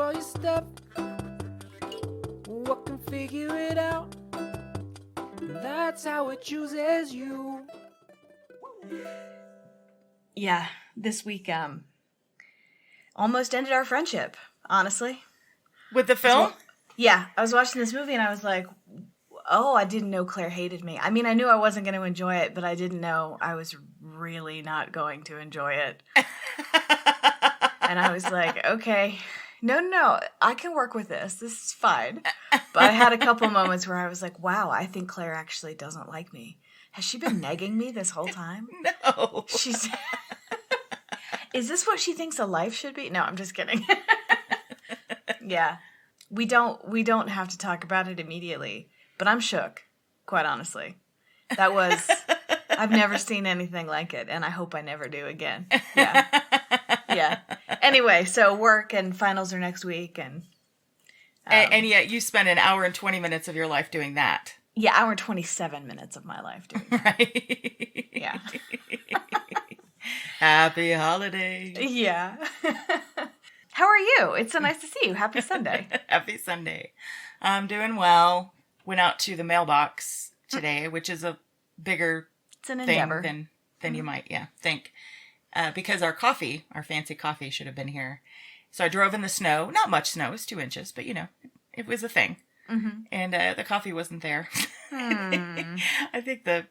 all your stuff. What can figure it out? That's how it chooses you. Yeah, this week almost ended our friendship, honestly. With the film? Yeah, I was watching this movie and I was like, oh, I didn't know Claire hated me. I mean, I knew I wasn't going to enjoy it, but I didn't know I was really not going to enjoy it. And I was like, okay, no, I can work with this. This is fine. But I had a couple moments where I was like, wow, I think Claire actually doesn't like me. Has she been negging me this whole time? No. She's... Is this what she thinks a life should be? No, I'm just kidding. Yeah. We don't have to talk about it immediately, but I'm shook, quite honestly. That was... I've never seen anything like it, and I hope I never do again. Yeah. Yeah. Anyway, so work and finals are next week, and yet you spent an hour and 20 minutes of your life doing that. Yeah, hour and 27 minutes of my life doing that. Right. Yeah. Happy holiday. Yeah. How are you? It's so nice to see you. Happy Sunday. Happy Sunday. I'm doing well. Went out to the mailbox today, which is a bigger It's an thing endeavor. than you might, think. Because our fancy coffee should have been here. So I drove in the snow. Not much snow. It was 2 inches, but it was a thing. Mm-hmm. And the coffee wasn't there. I think the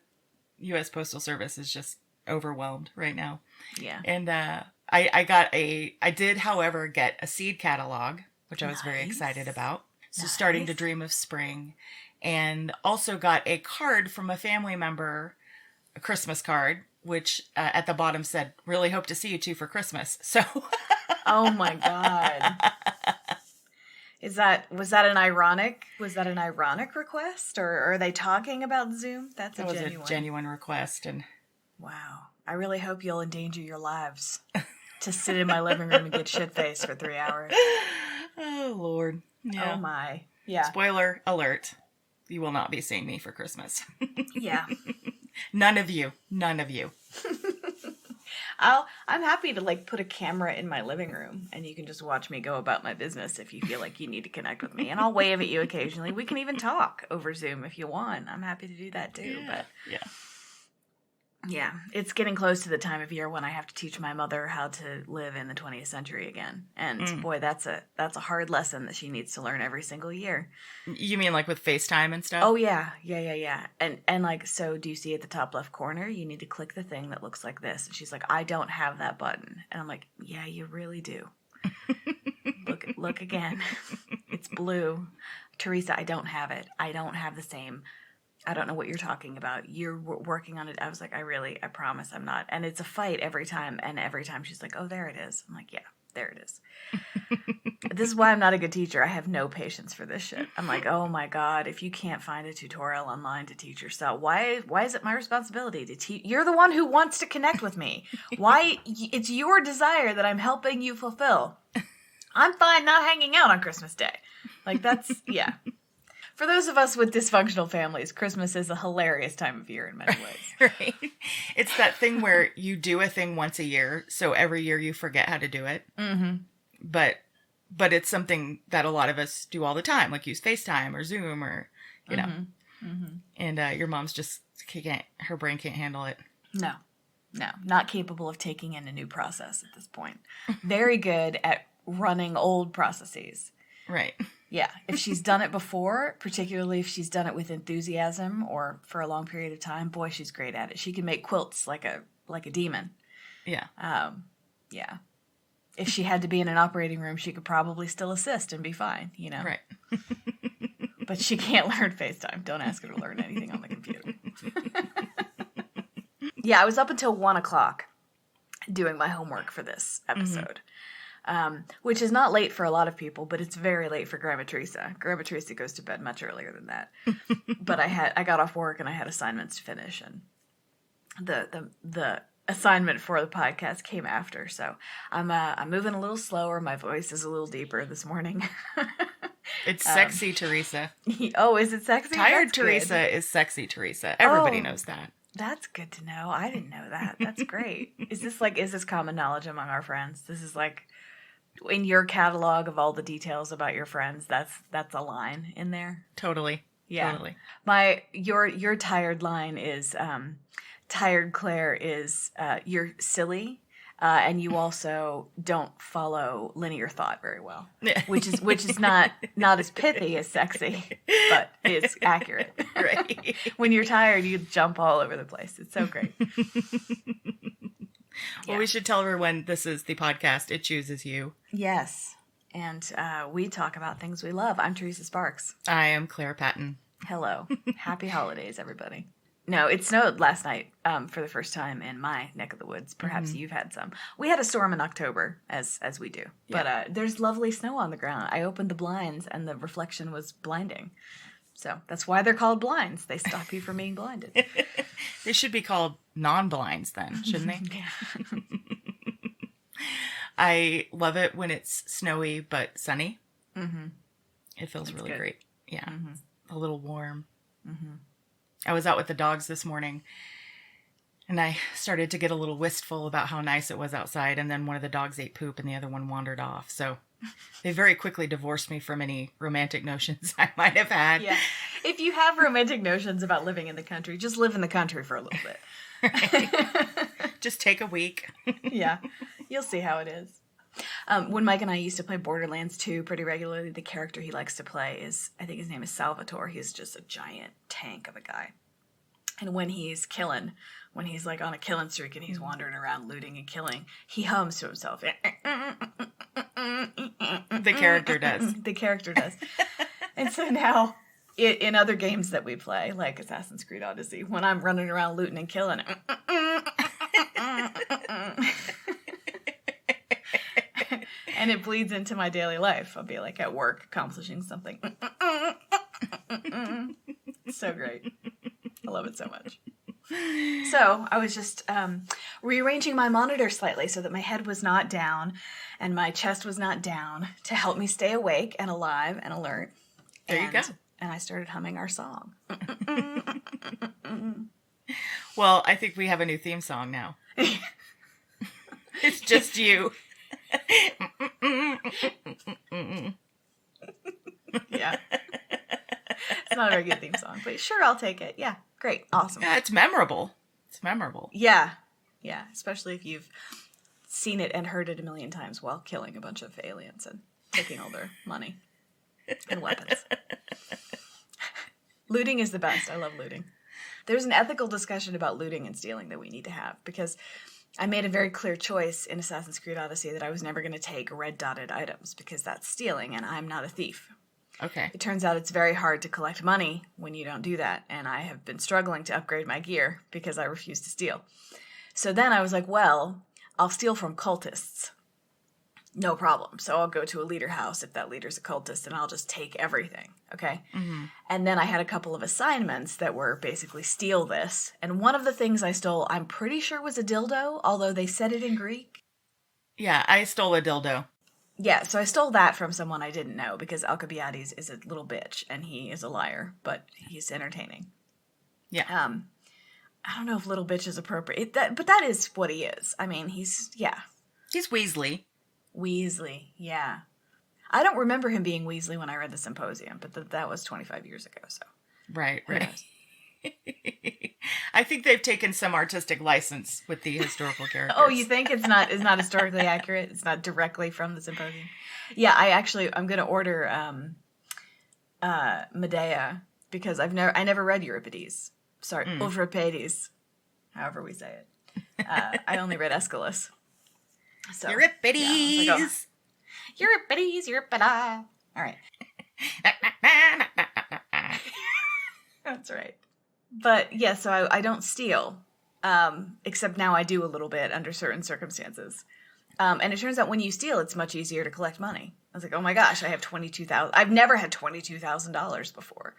U.S. Postal Service is just overwhelmed right now. Yeah. And I did, however, get a seed catalog, which I was very Nice. excited about. So Nice. starting to dream of spring. And also got a card from a family member, a Christmas card, which at the bottom said, really hope to see you two for Christmas. So. Oh my God. Was that an ironic request, or are they talking about Zoom? That's That was a genuine request. And wow. I really hope you'll endanger your lives to sit in my living room and get shit-faced for 3 hours. oh, Lord. Yeah. Oh my. Yeah. Spoiler alert. You will not be seeing me for Christmas. Yeah. None of you. I'm happy to put a camera in my living room and you can just watch me go about my business if you feel like you need to connect with me. And I'll wave at you occasionally. We can even talk over Zoom if you want. I'm happy to do that too. Yeah. But yeah, it's getting close to the time of year when I have to teach my mother how to live in the 20th century again. And boy, that's a hard lesson that she needs to learn every single year. You mean with FaceTime and stuff? Oh yeah. And so do you see at the top left corner, you need to click the thing that looks like this. And she's like, I don't have that button. And I'm like, yeah, you really do. Look again. It's blue. Teresa, I don't have it. I don't have the same. I don't know what you're talking about. You're working on it. I was like, I promise I'm not. And it's a fight every time. And every time she's like, oh, there it is. I'm like, yeah, there it is. This is why I'm not a good teacher. I have no patience for this shit. I'm like, oh my God, if you can't find a tutorial online to teach yourself, why is it my responsibility to teach? You're the one who wants to connect with me. Why? It's your desire that I'm helping you fulfill. I'm fine not hanging out on Christmas Day. That's, yeah. For those of us with dysfunctional families, Christmas is a hilarious time of year in many ways. Right. It's that thing where you do a thing once a year, so every year you forget how to do it. Mm-hmm. But it's something that a lot of us do all the time, use FaceTime or Zoom or, you know. Mm-hmm. And your mom's just her brain can't handle it. No, not capable of taking in a new process at this point. Very good at running old processes. Right. Yeah, if she's done it before, particularly if she's done it with enthusiasm or for a long period of time, boy, she's great at it. She can make quilts like a demon. Yeah. Yeah. If she had to be in an operating room, she could probably still assist and be fine, Right. But she can't learn FaceTime. Don't ask her to learn anything on the computer. Yeah, I was up until 1:00 doing my homework for this episode. Which is not late for a lot of people, but it's very late for Grandma Teresa. Grandma Teresa goes to bed much earlier than that. But I got off work and I had assignments to finish, and the assignment for the podcast came after. So I'm moving a little slower. My voice is a little deeper this morning. It's sexy Teresa. Oh, is it sexy? Tired That's Teresa good. is sexy Teresa. Everybody knows that. That's good to know. I didn't know that. That's great. Is this common knowledge among our friends? This is In your catalog of all the details about your friends, that's a line in there. Totally. Yeah. Totally. Your tired line is tired Claire is you're silly. And you also don't follow linear thought very well, which is not as pithy as sexy, but it's accurate. Right. When you're tired, you jump all over the place. It's so great. Well, we should tell everyone this is the podcast. It chooses you. Yes, and we talk about things we love. I'm Teresa Sparks. I am Claire Patton. Hello. Happy holidays, everybody. No, it snowed last night for the first time in my neck of the woods. Perhaps you've had some. We had a storm in October, as we do. Yeah. But there's lovely snow on the ground. I opened the blinds, and the reflection was blinding. So that's why they're called blinds. They stop you from being blinded. They should be called non-blinds then, shouldn't they? Yeah. I love it when it's snowy but sunny. Mm-hmm. It feels really good. great. Yeah. Mm-hmm. A little warm. Mm-hmm. I was out with the dogs this morning, and I started to get a little wistful about how nice it was outside, and then one of the dogs ate poop and the other one wandered off. So they very quickly divorced me from any romantic notions I might have had. Yeah. If you have romantic notions about living in the country, just live in the country for a little bit. Just take a week. Yeah. You'll see how it is. When Mike and I used to play Borderlands 2 pretty regularly, the character he likes to play is, I think his name is Salvatore. He's just a giant tank of a guy. And when he's like on a killing streak and he's wandering around looting and killing, he hums to himself. The character does. The character does. And so now, in other games that we play, like Assassin's Creed Odyssey, when I'm running around looting and killing, and it bleeds into my daily life. I'll be like at work accomplishing something. It's so great. I love it so much. So I was just rearranging my monitor slightly so that my head was not down and my chest was not down to help me stay awake and alive and alert. There you go. And I started humming our song. Well, I think we have a new theme song now. It's just you. Yeah. It's not a very good theme song, but sure, I'll take it. Yeah, great. Awesome. Yeah, it's memorable. It's memorable. Yeah. Yeah, especially if you've seen it and heard it a million times while killing a bunch of aliens and taking all their money and weapons. Looting is the best. I love looting. There's an ethical discussion about looting and stealing that we need to have, because I made a very clear choice in Assassin's Creed Odyssey that I was never going to take red dotted items because that's stealing and I'm not a thief. Okay. It turns out it's very hard to collect money when you don't do that, and I have been struggling to upgrade my gear because I refuse to steal. So then I was like, well, I'll steal from cultists. No problem. So I'll go to a leader house if that leader's a cultist, and I'll just take everything, okay? Mm-hmm. And then I had a couple of assignments that were basically steal this, and one of the things I stole, I'm pretty sure was a dildo, although they said it in Greek. Yeah, I stole a dildo. Yeah, so I stole that from someone I didn't know because Alcibiades is a little bitch and he is a liar, but he's entertaining. Yeah. I don't know if little bitch is appropriate, but that is what he is. I mean, he's Weasley. Weasley, yeah. I don't remember him being Weasley when I read the Symposium, but that was 25 years ago, so. Right. I think they've taken some artistic license with the historical characters. Oh, you think it's not historically accurate? It's not directly from the Symposium? Yeah, I'm going to order Medea because I never read Euripides. Sorry, Euripides, however we say it. I only read Aeschylus. So, Euripides! Yeah, like, Euripides, Euripida. All right. That's right. But yeah, so I don't steal, except now I do a little bit under certain circumstances. And it turns out when you steal, it's much easier to collect money. I was like, oh my gosh, I have $22,000. I've never had $22,000 before.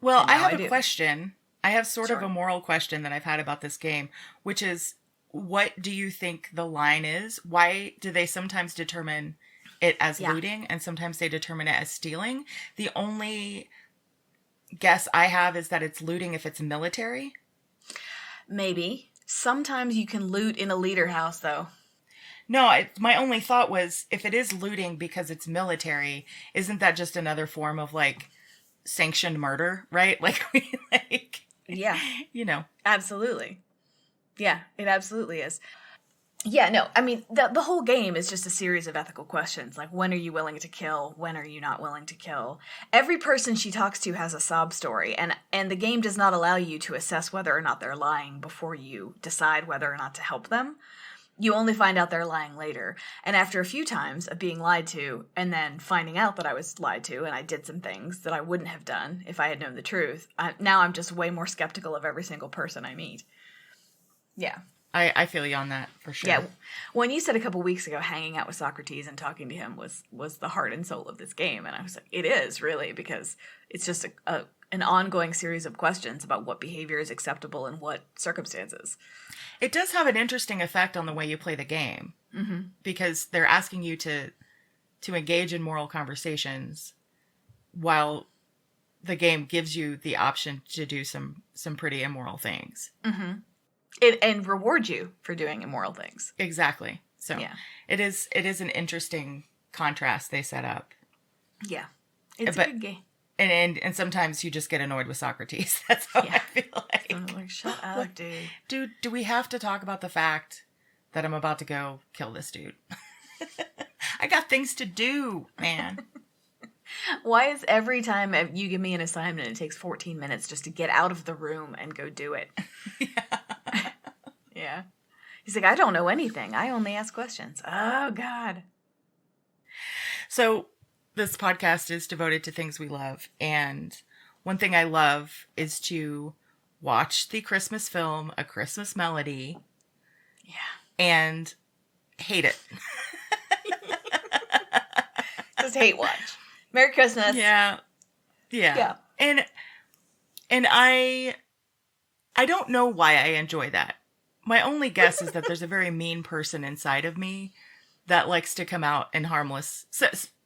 Well, I have a question. I have sort Sure. of a moral question that I've had about this game, which is, what do you think the line is? Why do they sometimes determine it as looting and sometimes they determine it as stealing? The only guess I have is that it's looting if it's military. Maybe. Sometimes you can loot in a leader house, though. No, my only thought was, if it is looting because it's military, isn't that just another form of, like, sanctioned murder, right? Like, Yeah. you know. Absolutely. Yeah, it absolutely is. Yeah, no, I mean, the whole game is just a series of ethical questions. Like, when are you willing to kill? When are you not willing to kill? Every person she talks to has a sob story, and the game does not allow you to assess whether or not they're lying before you decide whether or not to help them. You only find out they're lying later. And after a few times of being lied to and then finding out that I was lied to and I did some things that I wouldn't have done if I had known the truth, now I'm just way more skeptical of every single person I meet. Yeah. I feel you on that, for sure. Yeah. When you said a couple weeks ago hanging out with Socrates and talking to him was the heart and soul of this game, and I was like, it is, really, because it's just an ongoing series of questions about what behavior is acceptable in what circumstances. It does have an interesting effect on the way you play the game, because they're asking you to engage in moral conversations while the game gives you the option to do some pretty immoral things. Mm-hmm. And reward you for doing immoral things. Exactly. So yeah. It is an interesting contrast they set up. Yeah. It's a good game. And sometimes you just get annoyed with Socrates. That's how I feel like. I'm like, shut up, dude. Dude, do we have to talk about the fact that I'm about to go kill this dude? I got things to do, man. Why is every time you give me an assignment, it takes 14 minutes just to get out of the room and go do it? Yeah. Yeah. He's like, I don't know anything. I only ask questions. Oh, God. So this podcast is devoted to things we love. And one thing I love is to watch the Christmas film, A Christmas Melody. Yeah. And hate it. Just hate watch. Merry Christmas. Yeah. And I don't know why I enjoy that. My only guess is that there's a very mean person inside of me that likes to come out in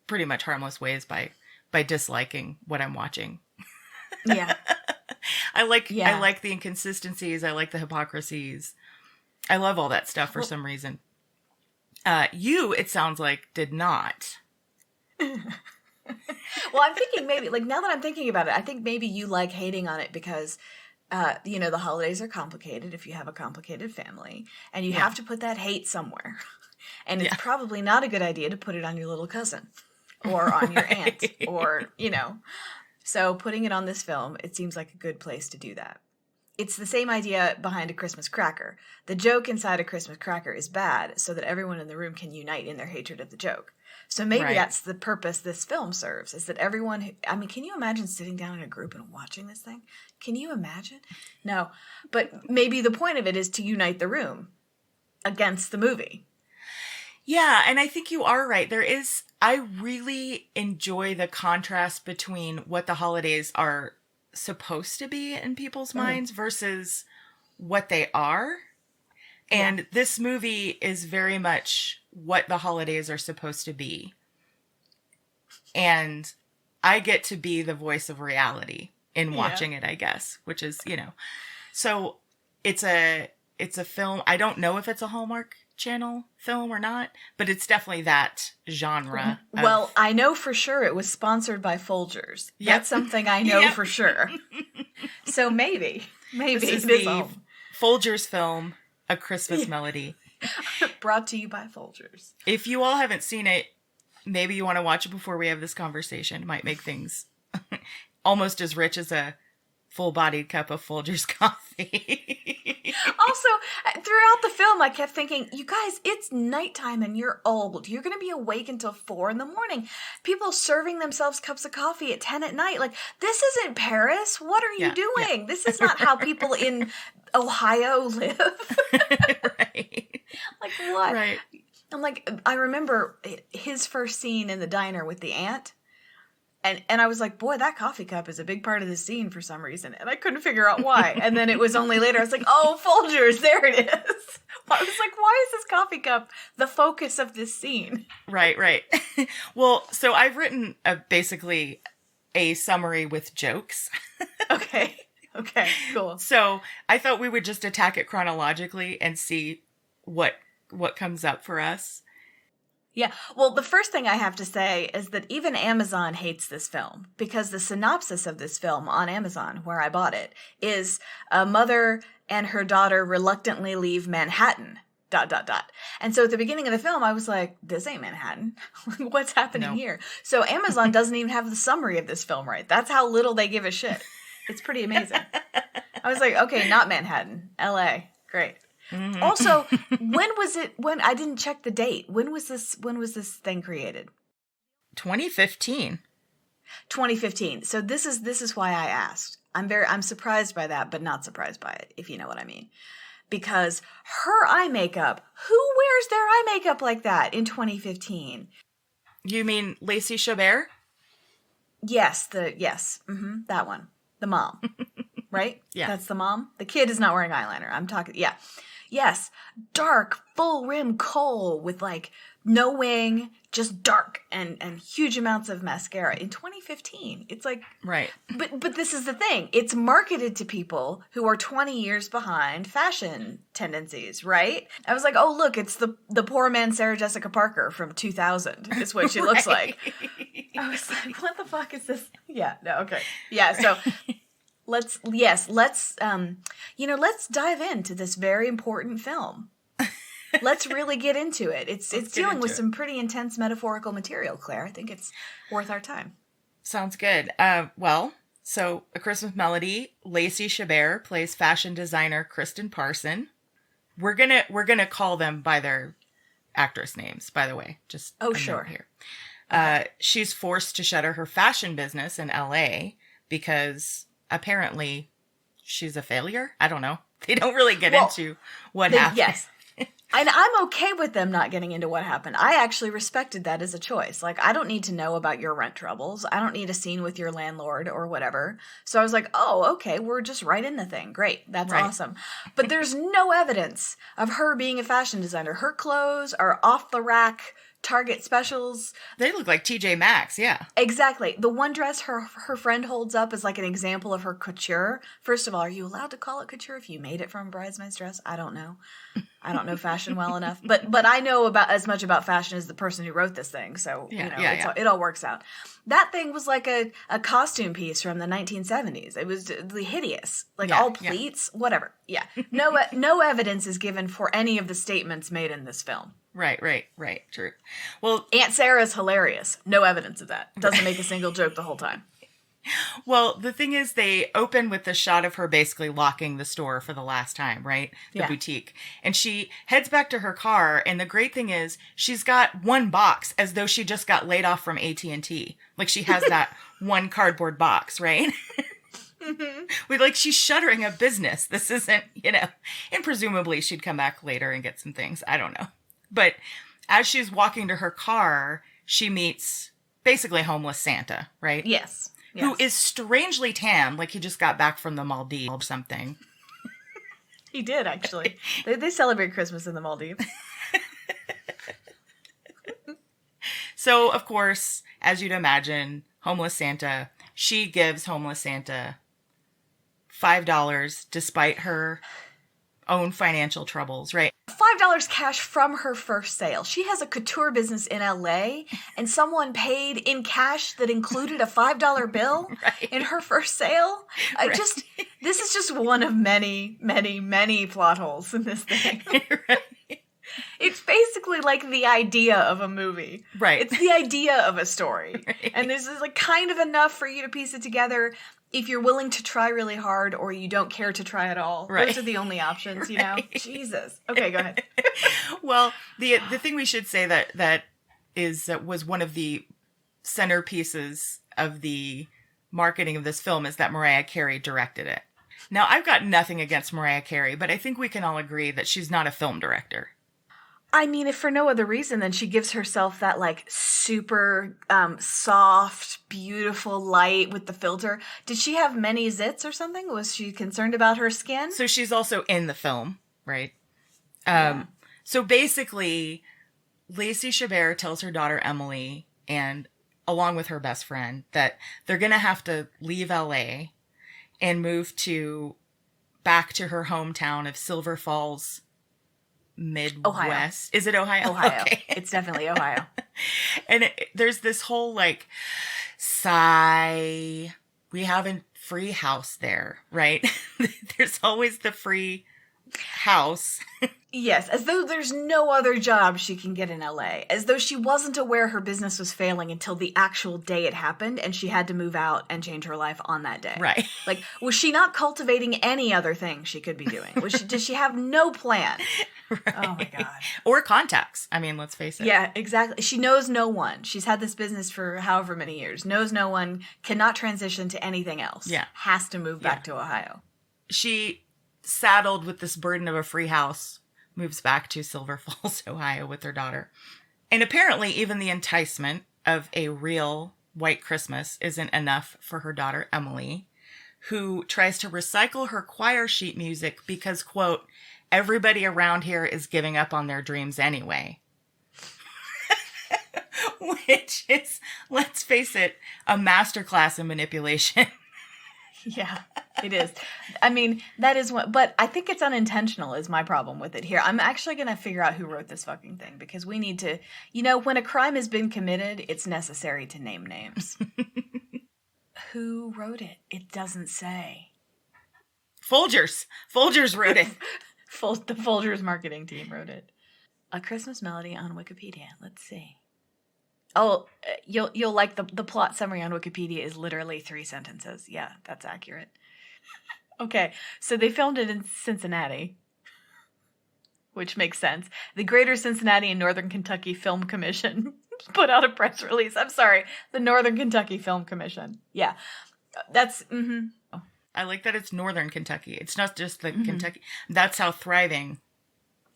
pretty much harmless ways by disliking what I'm watching. Yeah. I like the inconsistencies. I like the hypocrisies. I love all that stuff for some reason. You, it sounds like, did not. Well, I'm thinking maybe, like, now that I'm thinking about it, I think maybe you like hating on it because, the holidays are complicated if you have a complicated family, and you have to put that hate somewhere. And it's probably not a good idea to put it on your little cousin or on your aunt or, So putting it on this film, it seems like a good place to do that. It's the same idea behind A Christmas Cracker. The joke inside A Christmas Cracker is bad so that everyone in the room can unite in their hatred of the joke. So maybe that's the purpose this film serves, is that everyone can you imagine sitting down in a group and watching this thing? Can you imagine? No. But maybe the point of it is to unite the room against the movie. Yeah, and I think you are right. I really enjoy the contrast between what the holidays are supposed to be in people's minds versus what they are. And this movie is very much what the holidays are supposed to be. And I get to be the voice of reality in watching it, I guess, which is, So it's a film. I don't know if it's a Hallmark Channel film or not, but it's definitely that genre. Well, I know for sure it was sponsored by Folgers. Yep. That's something I know for sure. So maybe this is the Folgers film, A Christmas Melody. Brought to you by Folgers. If you all haven't seen it, maybe you want to watch it before we have this conversation. It might make things almost as rich as a full-bodied cup of Folgers coffee. Also, throughout the film, I kept thinking, you guys, it's nighttime and you're old. You're going to be awake until 4 a.m. People serving themselves cups of coffee at 10 at night. Like, this isn't Paris. What are you doing? Yeah. This is not how people in Ohio live. Right. Like, what? Right. I'm like, I remember his first scene in the diner with the aunt. And I was like, boy, that coffee cup is a big part of the scene for some reason. And I couldn't figure out why. And then it was only later, I was like, oh, Folgers, there it is. I was like, why is this coffee cup the focus of this scene? Right. Well, so I've written basically a summary with jokes. Okay, cool. So I thought we would just attack it chronologically and see what what comes up for us. Yeah. Well, the first thing I have to say is that even Amazon hates this film because the synopsis of this film on Amazon, where I bought it, is a mother and her daughter reluctantly leave Manhattan, ... And so at the beginning of the film, I was like, this ain't Manhattan. What's happening here? So Amazon doesn't even have the summary of this film right. That's how little they give a shit. It's pretty amazing. I was like, okay, not Manhattan, LA. Great. Mm-hmm. Also, when I didn't check the date. When was this thing created? 2015. 2015. So this is why I asked. I'm surprised by that, but not surprised by it, if you know what I mean. Because her eye makeup, who wears their eye makeup like that in 2015? You mean Lacey Chabert? Yes, that one. The mom. Right? Yeah. That's the mom. The kid is not wearing eyeliner. I'm talking, yeah. Yes, dark, full rim kohl with like no wing, just dark and huge amounts of mascara in 2015. It's like, right. But this is the thing. It's marketed to people who are 20 years behind fashion tendencies, right? I was like, oh, look, it's the poor man Sarah Jessica Parker from 2000 is what she looks like. I was like, what the fuck is this? Yeah, no, okay. Yeah, so let's dive into this very important film. Let's really get into it. It's dealing with some pretty intense metaphorical material, Claire. I think it's worth our time. Sounds good. So A Christmas Melody, Lacey Chabert plays fashion designer Kristen Parson. We're gonna call them by their actress names, by the way. Just sure. Here. She's forced to shutter her fashion business in LA because apparently she's a failure. I don't know. They don't really get into what happened. Yes. And I'm okay with them not getting into what happened. I actually respected that as a choice. Like, I don't need to know about your rent troubles. I don't need a scene with your landlord or whatever. So I was like, oh, okay, we're just right in the thing. Great. That's awesome. But there's no evidence of her being a fashion designer. Her clothes are off the rack Target specials. They look like TJ Maxx, yeah. Exactly. The one dress her friend holds up is like an example of her couture. First of all, are you allowed to call it couture if you made it from a bridesmaid's dress? I don't know. I don't know fashion well enough. But I know about as much about fashion as the person who wrote this thing. So, it all works out. That thing was like a costume piece from the 1970s. It was hideous. Like all pleats, whatever. Yeah. No evidence is given for any of the statements made in this film. Right. True. Well, Aunt Sarah's hilarious. No evidence of that. Doesn't make a single joke the whole time. Well, the thing is, they open with the shot of her basically locking the store for the last time, right? The boutique. And she heads back to her car. And the great thing is she's got one box as though she just got laid off from AT&T. Like she has that one cardboard box, right? Mm-hmm. She's shuttering a business. This isn't, and presumably she'd come back later and get some things. I don't know. But as she's walking to her car, she meets basically homeless Santa, right? Yes. Who is strangely tan, like he just got back from the Maldives or something. He did, actually. They celebrate Christmas in the Maldives. So, of course, as you'd imagine, homeless Santa, she gives homeless Santa $5 despite her own financial troubles, right? $5 cash from her first sale. She has a couture business in LA, and someone paid in cash that included a $5 bill in her first sale. This is just one of many, many, many plot holes in this thing. It's basically like the idea of a movie. Right. It's the idea of a story. Right. And this is kind of enough for you to piece it together if you're willing to try really hard or you don't care to try at all. Right. Those are the only options, Jesus. Okay, go ahead. Well, the thing we should say that was one of the centerpieces of the marketing of this film is that Mariah Carey directed it. Now, I've got nothing against Mariah Carey, but I think we can all agree that she's not a film director. I mean, if for no other reason than she gives herself that super soft, beautiful light with the filter. Did she have many zits or something? Was she concerned about her skin? So she's also in the film, right? So basically, Lacey Chabert tells her daughter Emily, and along with her best friend, that they're going to have to leave LA and move back to her hometown of Silver Falls, Midwest. Ohio. Is it Ohio? Ohio. Okay. It's definitely Ohio. And there's this whole like, sigh, we have a free house there, right? There's always the free house. Yes, as though there's no other job she can get in LA. As though she wasn't aware her business was failing until the actual day it happened and she had to move out and change her life on that day. Right. Like, was she not cultivating any other thing she could be doing? Did she have no plan? Right. Oh my God. Or contacts. I mean, let's face it. Yeah, exactly. She knows no one. She's had this business for however many years. Knows no one. Cannot transition to anything else. Yeah. Has to move back to Ohio. She, saddled with this burden of a free house, moves back to Silver Falls, Ohio with her daughter. And apparently even the enticement of a real white Christmas isn't enough for her daughter, Emily, who tries to recycle her choir sheet music because, quote, everybody around here is giving up on their dreams anyway. Which is, let's face it, a masterclass in manipulation. Yeah, it is. I mean, that is what, but I think it's unintentional is my problem with it here. I'm actually going to figure out who wrote this fucking thing because we need to, when a crime has been committed, it's necessary to name names. Who wrote it? It doesn't say. Folgers wrote it. The Folgers marketing team wrote it. A Christmas Melody on Wikipedia. Let's see. Oh, you'll like the plot summary on Wikipedia is literally 3 sentences. Yeah, that's accurate. Okay, so they filmed it in Cincinnati, which makes sense. The Greater Cincinnati and Northern Kentucky Film Commission put out a press release. I'm sorry, the Northern Kentucky Film Commission. Yeah, that's... Mm-hmm. I like that it's Northern Kentucky. It's not just the Kentucky. That's how thriving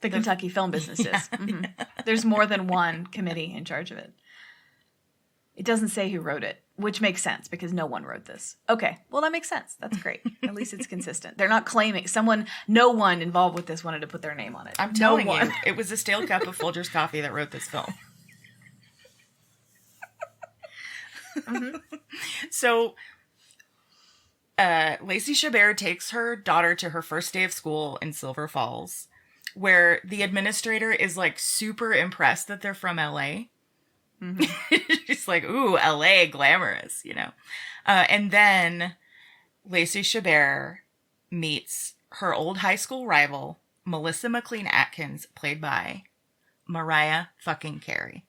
the Kentucky film business is. Mm-hmm. There's more than one committee in charge of it. It doesn't say who wrote it, which makes sense because no one wrote this. Okay, well, that makes sense. That's great. At least it's consistent. They're not claiming no one involved with this wanted to put their name on it. I'm telling you, it was a stale cup of Folgers coffee that wrote this film. Mm-hmm. So, Lacey Chabert takes her daughter to her first day of school in Silver Falls, where the administrator is like super impressed that they're from LA. Mm-hmm. She's like, ooh, LA, glamorous, and then Lacey Chabert meets her old high school rival, Melissa McLean Atkins, played by Mariah fucking Carey.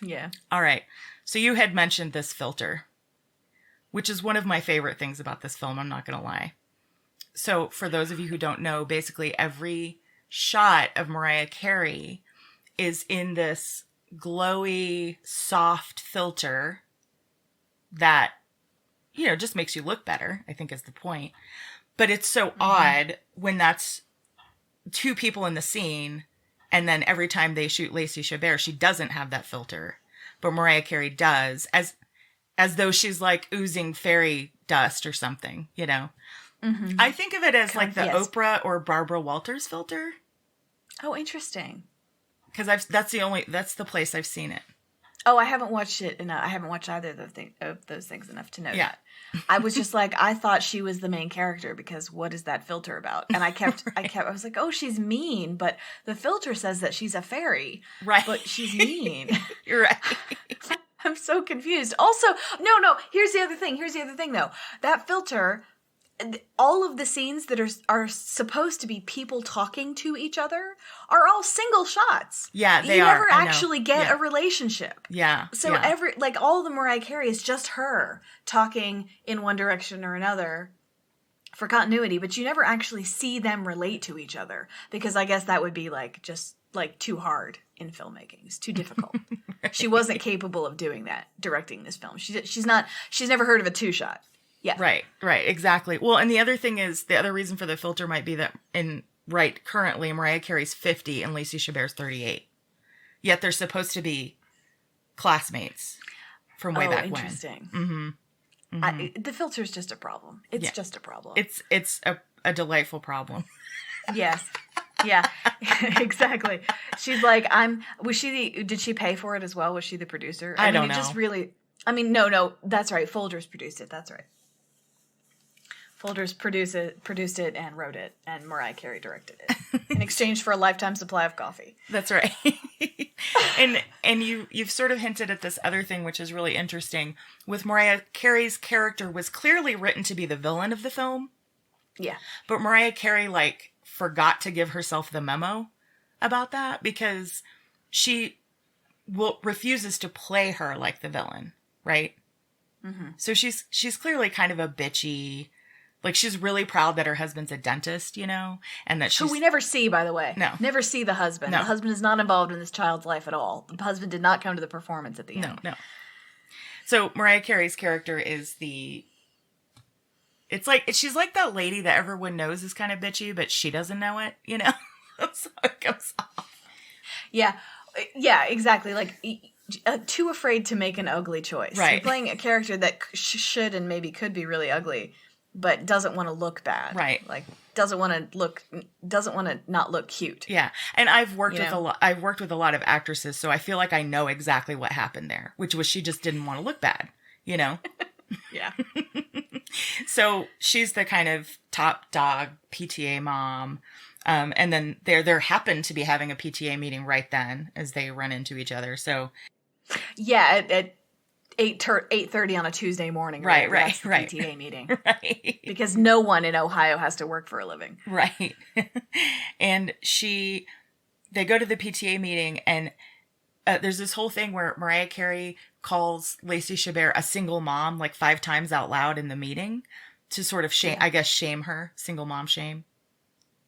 Yeah. All right. So you had mentioned this filter, which is one of my favorite things about this film, I'm not going to lie. So for those of you who don't know, basically every shot of Mariah Carey is in this glowy, soft filter that, just makes you look better, I think is the point. But it's so odd when that's 2 people in the scene, and then every time they shoot Lacey Chabert, she doesn't have that filter. But Mariah Carey does, as though she's like oozing fairy dust or something, Mm-hmm. I think of it as like the Oprah or Barbara Walters filter. Oh, interesting. Because that's the place I've seen it. Oh, I haven't watched it enough. I haven't watched either of those things enough to know that. I was just like, I thought she was the main character because what is that filter about? And I was like, oh, she's mean, but the filter says that she's a fairy. Right. But she's mean. You're right. I'm so confused. Also, no, here's the other thing though. That filter, all of the scenes that are supposed to be people talking to each other are all single shots. Yeah, they you are. never actually get a relationship. Yeah. So all the Mariah Carey is just her talking in one direction or another for continuity, but you never actually see them relate to each other because I guess that would be just too hard in filmmaking. It's too difficult. Right. She wasn't capable of doing that, directing this film. She's never heard of a 2-shot. Yeah. Right, exactly. Well, and the other thing is, the other reason for the filter might be that currently Mariah Carey's 50 and Lacey Chabert's 38. Yet they're supposed to be classmates from way back when. Interesting. Mm-hmm. Mm-hmm. The filter's just a problem. It's just a problem. It's a delightful problem. Yes. Yeah, exactly. She's like, did she pay for it as well? Was she the producer? I don't know. Just really, no, that's right. Folgers produced it. That's right. Folgers produced it and wrote it, and Mariah Carey directed it in exchange for a lifetime supply of coffee. That's right. and you've sort of hinted at this other thing, which is really interesting. With Mariah Carey's character was clearly written to be the villain of the film. Yeah. But Mariah Carey, like, forgot to give herself the memo about that because she refuses to play her like the villain, right? Mm-hmm. So she's clearly kind of a bitchy, like she's really proud that her husband's a dentist, you know, and that she's... Who we never see, by the way. No. Never see the husband. No. The husband is not involved in this child's life at all. The husband did not come to the performance at the end. No. So Mariah Carey's character is it's like, she's like that lady that everyone knows is kind of bitchy, but she doesn't know it, you know? That's how it comes off. Yeah, exactly. Like, too afraid to make an ugly choice. Right. You're playing a character that should and maybe could be really ugly, but doesn't want to look bad. Right. Like, doesn't want to not look cute. Yeah. And I've worked with a lot of actresses, so I feel like I know exactly what happened there, which was she just didn't want to look bad, you know? Yeah. So she's the kind of top dog PTA mom. And then there happened to be having a PTA meeting right then as they run into each other. So yeah, at 8:30 on a Tuesday morning. Right. That's the PTA meeting. Right. Because no one in Ohio has to work for a living. Right. And they go to the PTA meeting, and there's this whole thing where Mariah Carey calls Lacey Chabert a single mom like 5 times out loud in the meeting to sort of shame her, single mom shame,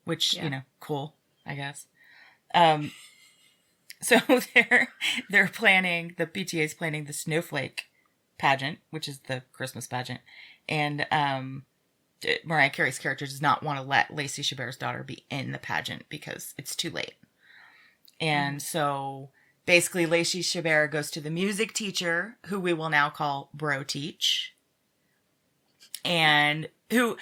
which, you know, cool, I guess. So they're planning, the PTA is planning the Snowflake pageant, which is the Christmas pageant. And Mariah Carey's character does not want to let Lacey Chabert's daughter be in the pageant because it's too late. And so basically Lacey Chabert goes to the music teacher, who we will now call Bro Teach, and who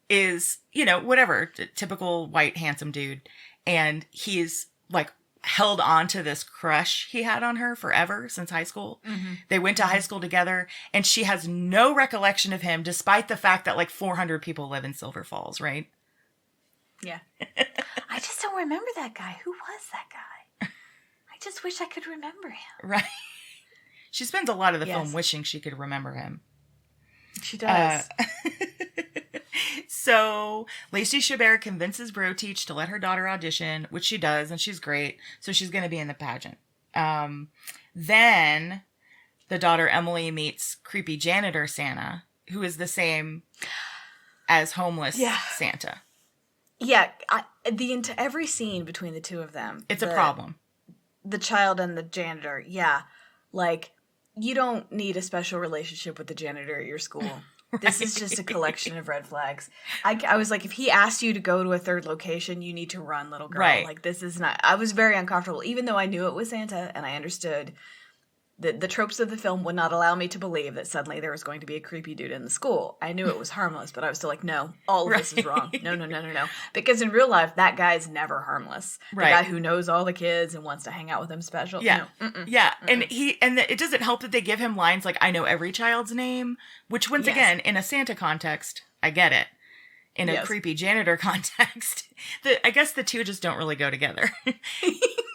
is, you know, whatever, typical white handsome dude. And he's like held on to this crush he had on her forever since high school. Mm-hmm. They went to high school together, and she has no recollection of him, despite the fact that like 400 people live in Silver Falls, right? Yeah. I just don't remember that guy. Who was that guy? I just wish I could remember him. Right. She spends a lot of the film wishing she could remember him. She does. So Lacey Chabert convinces Bro Teach to let her daughter audition, which she does, and she's great. So she's going to be in the pageant. Then the daughter Emily meets creepy janitor Santa, who is the same as homeless Santa. Yeah, every scene between the two of them, it's a problem. The child and the janitor, like, you don't need a special relationship with the janitor at your school. Right. This is just a collection of red flags. I was like, if he asked you to go to a third location, you need to run, little girl. Right. Like, this is not... I was very uncomfortable, even though I knew it was Santa, and I understood that the tropes of the film would not allow me to believe that suddenly there was going to be a creepy dude in the school. I knew it was harmless, but I was still like, no, all of this is wrong. No. Because in real life, that guy's never harmless. The guy who knows all the kids and wants to hang out with them special. Yeah. No. Yeah. And it doesn't help that they give him lines like, I know every child's name, which once again, in a Santa context, I get it. In a creepy janitor context, I guess the two just don't really go together.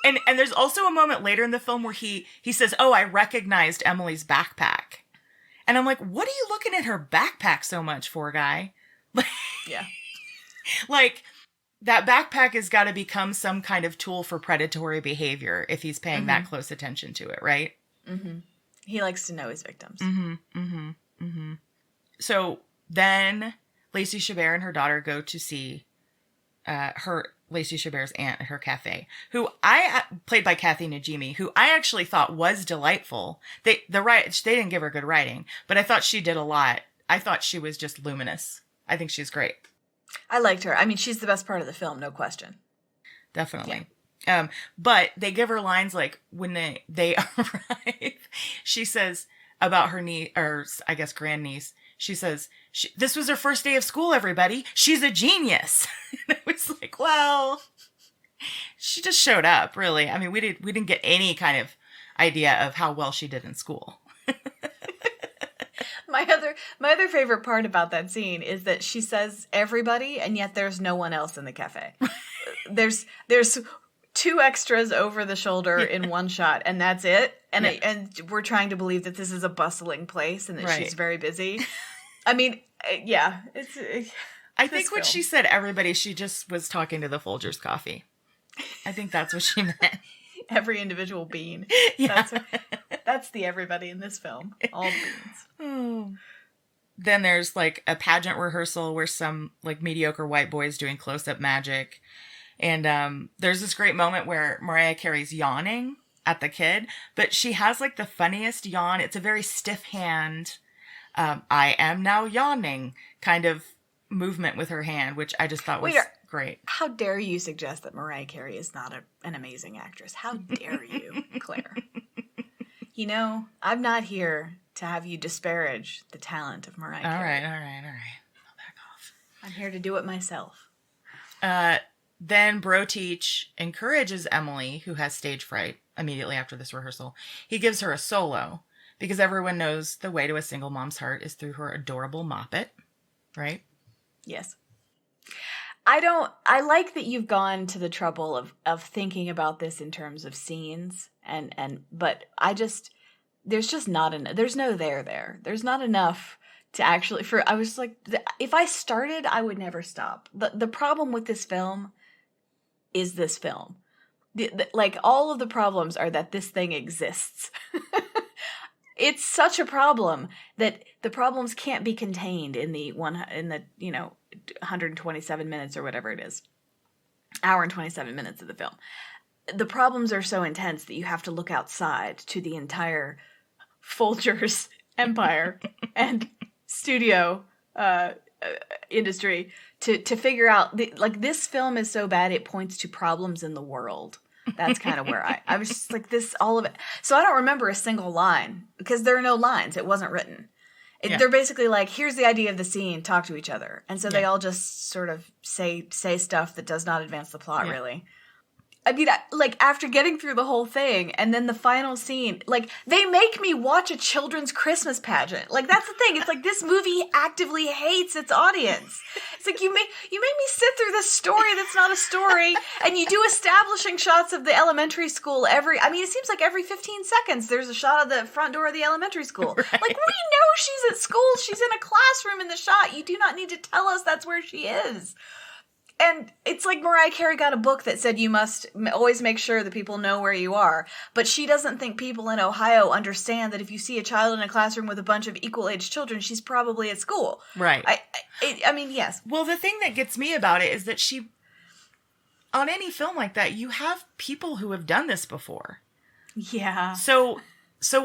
And there's also a moment later in the film where he says, "Oh, I recognized Emily's backpack," and I'm like, "What are you looking at her backpack so much for, guy?" Yeah, like that backpack has got to become some kind of tool for predatory behavior if he's paying that close attention to it, right? Mm-hmm. He likes to know his victims. Mm-hmm. Mm-hmm. Mm-hmm. So then Lacey Chabert and her daughter go to see Lacey Chabert's aunt at her cafe, who played by Kathy Najimy, who I actually thought was delightful. They didn't give her good writing, but I thought she did a lot. I thought she was just luminous. I think she's great. I liked her. I mean, she's the best part of the film, no question. Definitely. Yeah. But they give her lines like when they arrive, she says about her niece, or I guess grandniece, she says, "This was her first day of school, everybody. She's a genius." And I was like, well, she just showed up, really. I mean, we didn't get any kind of idea of how well she did in school. My other favorite part about that scene is that she says everybody, and yet there's no one else in the cafe. There's 2 extras over the shoulder in one shot, and that's it. And and we're trying to believe that this is a bustling place and that she's very busy. I mean, yeah, I think when she said everybody, she just was talking to the Folgers coffee. I think that's what she meant. Every individual bean. Yeah. That's the everybody in this film. All beans. Oh. Then there's like a pageant rehearsal where some like mediocre white boy is doing close-up magic. And there's this great moment where Mariah Carey's yawning at the kid, but she has like the funniest yawn. It's a very stiff hand, I am now yawning kind of movement with her hand, which I just thought was great. How dare you suggest that Mariah Carey is not an amazing actress? How dare you, Claire? You know, I'm not here to have you disparage the talent of Mariah Carey. All right. I'll back off. I'm here to do it myself. Then Bro Teach encourages Emily, who has stage fright, immediately after this rehearsal. He gives her a solo because everyone knows the way to a single mom's heart is through her adorable moppet, right? Yes. I like that you've gone to the trouble of thinking about this in terms of scenes but there's just not enough. There's no there. There's not enough to actually, I was like, if I started, I would never stop. The problem with this film is this film. Like all of the problems are that this thing exists. It's such a problem that the problems can't be contained in the 127 minutes or whatever it is, hour and 27 minutes of the film. The problems are so intense that you have to look outside to the entire Folgers empire and studio industry to figure out this film is so bad it points to problems in the world. That's kind of where I was just like this, all of it. So I don't remember a single line because there are no lines. It wasn't written. They're basically like, here's the idea of the scene, talk to each other. And so they all just sort of say stuff that does not advance the plot really. I mean, like, after getting through the whole thing, and then the final scene, like, they make me watch a children's Christmas pageant. Like, that's the thing. It's like, this movie actively hates its audience. It's like, you make me sit through this story that's not a story, and you do establishing shots of the elementary school it seems like every 15 seconds there's a shot of the front door of the elementary school. Right. Like, we know she's at school. She's in a classroom in the shot. You do not need to tell us that's where she is. And it's like Mariah Carey got a book that said you must always make sure that people know where you are. But she doesn't think people in Ohio understand that if you see a child in a classroom with a bunch of equal-aged children, she's probably at school. Right. I mean, yes. Well, the thing that gets me about it is that on any film like that, you have people who have done this before. Yeah. So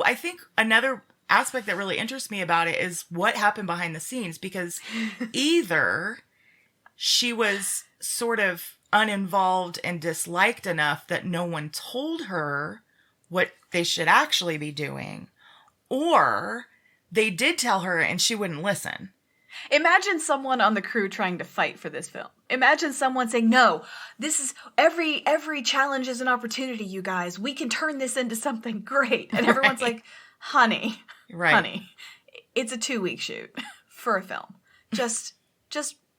I think another aspect that really interests me about it is what happened behind the scenes, because either she was sort of uninvolved and disliked enough that no one told her what they should actually be doing, or they did tell her and she wouldn't listen. Imagine someone on the crew trying to fight for this film. Imagine someone saying, no, this is every challenge is an opportunity, you guys. We can turn this into something great. And everyone's like, honey, it's a 2-week shoot for a film. Just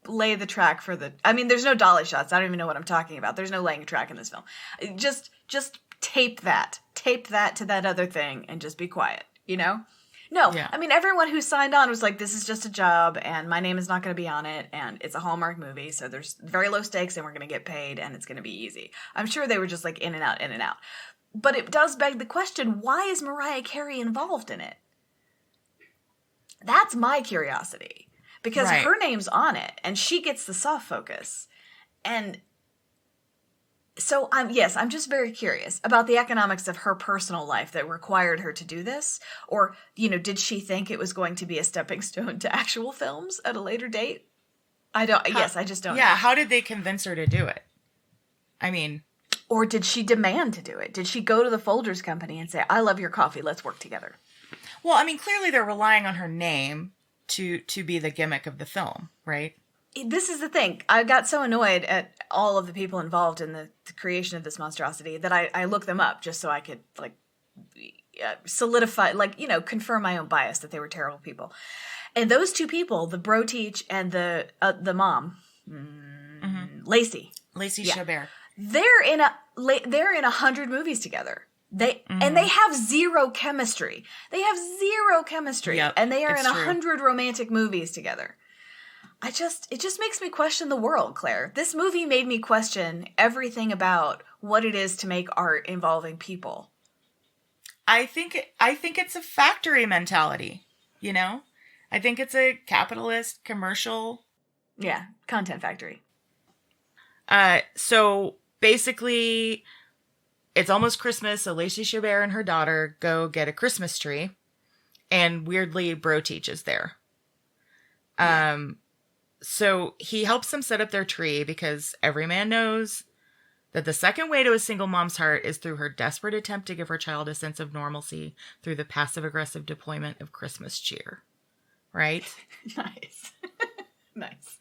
lay the track for there's no dolly shots. I don't even know what I'm talking about. There's no laying a track in this film. Just tape that to that other thing and just be quiet, you know? No, yeah. I mean, everyone who signed on was like, this is just a job and my name is not going to be on it and it's a Hallmark movie, so there's very low stakes and we're going to get paid and it's going to be easy. I'm sure they were just like in and out. But it does beg the question, why is Mariah Carey involved in it? That's my curiosity. Because her name's on it, and she gets the soft focus. And so, I'm just very curious about the economics of her personal life that required her to do this. Or, did she think it was going to be a stepping stone to actual films at a later date? I just don't know. Yeah, how did they convince her to do it? I mean... Or did she demand to do it? Did she go to the Folgers company and say, I love your coffee, let's work together? Well, I mean, clearly they're relying on her name to be the gimmick of the film, right? This is the thing. I got so annoyed at all of the people involved in the creation of this monstrosity that I looked them up just so I could, solidify, like, confirm my own bias that they were terrible people. And those two people, the bro teach and the mom, Lacey Chabert. they're in 100 movies together. And they have zero chemistry. Yep, and they are in it's true. 100 romantic movies together. It just makes me question the world, Claire. This movie made me question everything about what it is to make art involving people. I think it's a factory mentality, I think it's a capitalist commercial. Yeah, content factory. So basically it's almost Christmas, so Lacey Chabert and her daughter go get a Christmas tree, and weirdly Bro Teach is there. So he helps them set up their tree because every man knows that the second way to a single mom's heart is through her desperate attempt to give her child a sense of normalcy through the passive-aggressive deployment of Christmas cheer. Right? Nice. Nice.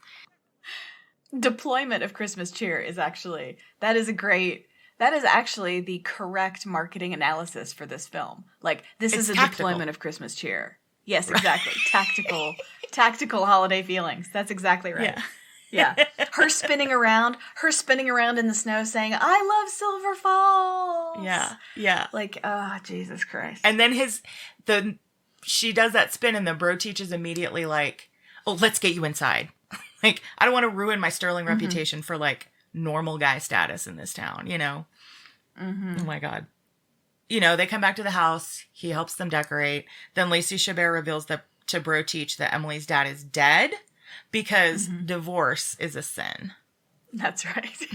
Deployment of Christmas cheer is actually, that is actually the correct marketing analysis for this film. Like, this is a tactical. deployment of Christmas cheer. Yes, exactly. Tactical holiday feelings. That's exactly right. Yeah. Her spinning around in the snow saying, "I love Silver Falls." Yeah. Like, Jesus Christ. And then she does that spin, and the Bro Teach is immediately like, "Oh, let's get you inside." Like, I don't want to ruin my sterling reputation for like normal guy status in this town, Oh my God. They come back to the house. He helps them decorate. Then Lacey Chabert reveals to Bro Teach that Emily's dad is dead because divorce is a sin. That's right.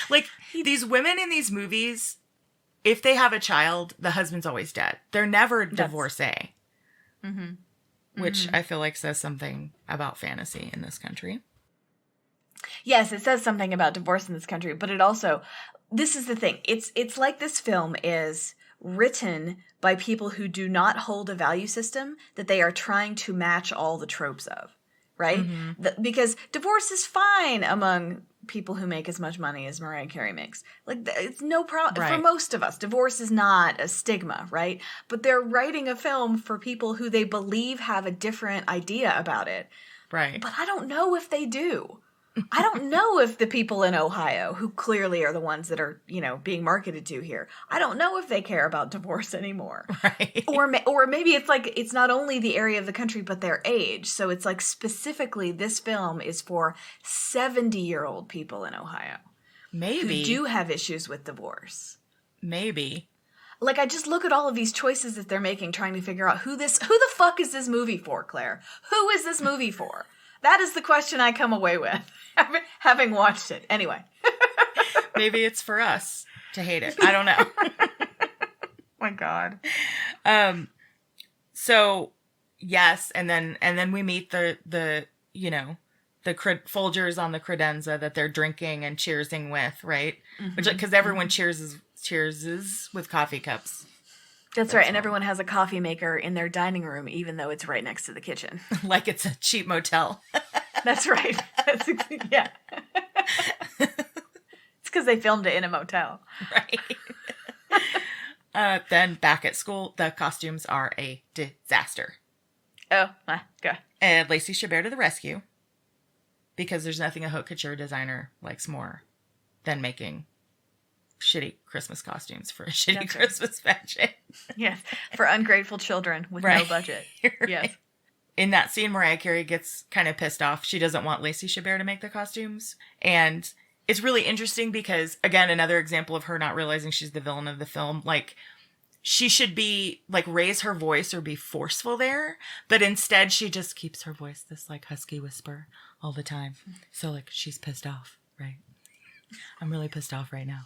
Like, these women in these movies, if they have a child, the husband's always dead. They're never divorcee. Which I feel like says something about fantasy in this country. Yes, it says something about divorce in this country, but it also, this is the thing. It's like this film is written by people who do not hold a value system that they are trying to match all the tropes of, right? Because divorce is fine among people who make as much money as Mariah Carey makes. Like, it's no problem. Right. For most of us, divorce is not a stigma, right? But they're writing a film for people who they believe have a different idea about it. Right. But I don't know if they do. I don't know if the people in Ohio, who clearly are the ones that are, being marketed to here, I don't know if they care about divorce anymore. Right. Or maybe it's like, it's not only the area of the country, but their age. So it's like, specifically, this film is for 70-year-old people in Ohio. Maybe. Who do have issues with divorce. Maybe. Like, I just look at all of these choices that they're making, trying to figure out who the fuck is this movie for, Claire? Who is this movie for? That is the question I come away with, having watched it. Anyway. Maybe it's for us to hate it. I don't know. My God. So, yes, and then we meet the Folgers on the credenza that they're drinking and cheersing with, right? Because everyone cheers with coffee cups. That's right, and everyone has a coffee maker in their dining room, even though it's right next to the kitchen. Like it's a cheap motel. That's right. Yeah. It's because they filmed it in a motel. Right. Then back at school, the costumes are a disaster. Oh, my God. And Lacey Chabert to the rescue. Because there's nothing a haute couture designer likes more than making shitty Christmas costumes for a shitty Christmas pageant. Yes, for ungrateful children with no budget. Right. Yes. In that scene, Mariah Carey gets kind of pissed off. She doesn't want Lacey Chabert to make the costumes. And it's really interesting because, again, another example of her not realizing she's the villain of the film. Like, she should be, like, raise her voice or be forceful there. But instead, she just keeps her voice this, like, husky whisper all the time. So, like, she's pissed off, right? I'm really pissed off right now.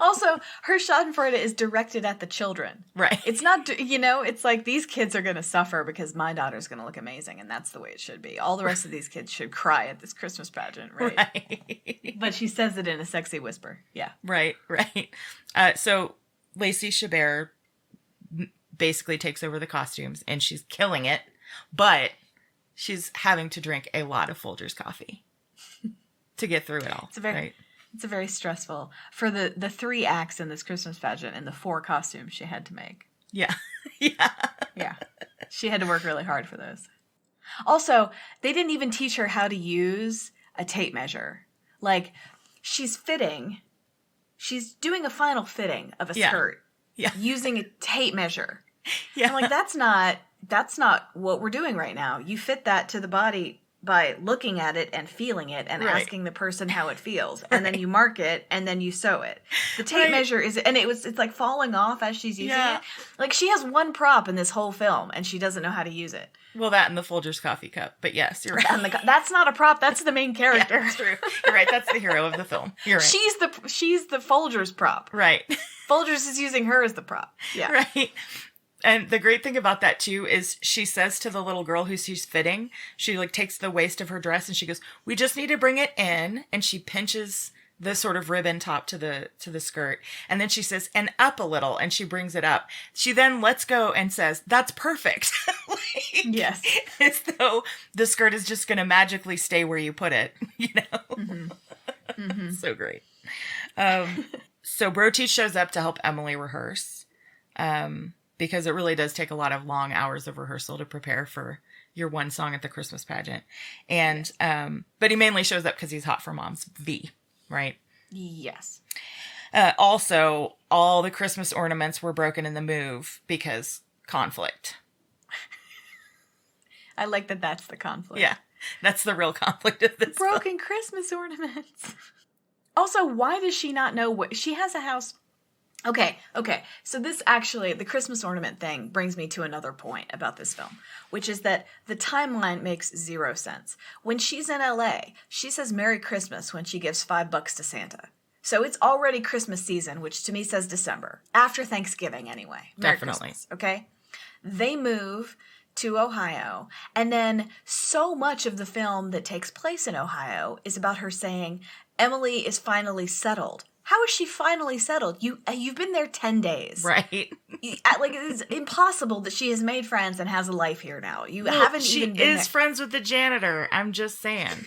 Also, her schadenfreude is directed at the children. Right. It's not, it's like, these kids are going to suffer because my daughter's going to look amazing, and that's the way it should be. All the rest of these kids should cry at this Christmas pageant, right? But she says it in a sexy whisper. Yeah. Right. So Lacey Chabert basically takes over the costumes, and she's killing it, but she's having to drink a lot of Folgers coffee to get through it all. It's a very stressful for the 3 acts in this Christmas pageant and the 4 costumes she had to make. Yeah. Yeah. Yeah. She had to work really hard for those. Also, they didn't even teach her how to use a tape measure. Like, she's doing a final fitting of a skirt using a tape measure. Yeah. I'm like, that's not what we're doing right now. You fit that to the body by looking at it and feeling it and asking the person how it feels. And then you mark it and then you sew it. The tape measure it's like falling off as she's using it. Like, she has one prop in this whole film and she doesn't know how to use it. Well, that and the Folgers coffee cup. But yes, you're right. That's not a prop. That's the main character. Yeah, that's true. You're right. That's the hero of the film. You're right. She's the Folgers prop. Right. Folgers is using her as the prop. Yeah. Right. And the great thing about that, too, is she says to the little girl who she's fitting, she, like, takes the waist of her dress and she goes, we just need to bring it in. And she pinches the sort of ribbon top to the skirt. And then she says, and up a little. And she brings it up. She then lets go and says, that's perfect. Yes. As though the skirt is just going to magically stay where you put it, you know? Mm-hmm. Mm-hmm. So great. So Bro Teach shows up to help Emily rehearse. Because it really does take a lot of long hours of rehearsal to prepare for your one song at the Christmas pageant. And, but he mainly shows up because he's hot for mom's V, right? Yes. Also, all the Christmas ornaments were broken in the move because conflict. I like that that's the conflict. Yeah, that's the real conflict of this broken Christmas ornaments. Also, why does she not know what... She has a house... Okay. So this actually, the Christmas ornament thing brings me to another point about this film, which is that the timeline makes 0 sense. When she's in LA, she says Merry Christmas when she gives $5 to Santa. So it's already Christmas season, which to me says December. After Thanksgiving, anyway. Merry Definitely. Christmas, okay? They move to Ohio, and then so much of the film that takes place in Ohio is about her saying, Emily is finally settled. How is she finally settled? You've been there 10 days. Right. Like, it's impossible that she has made friends and has a life here now. You haven't even been there. She is friends with the janitor. I'm just saying.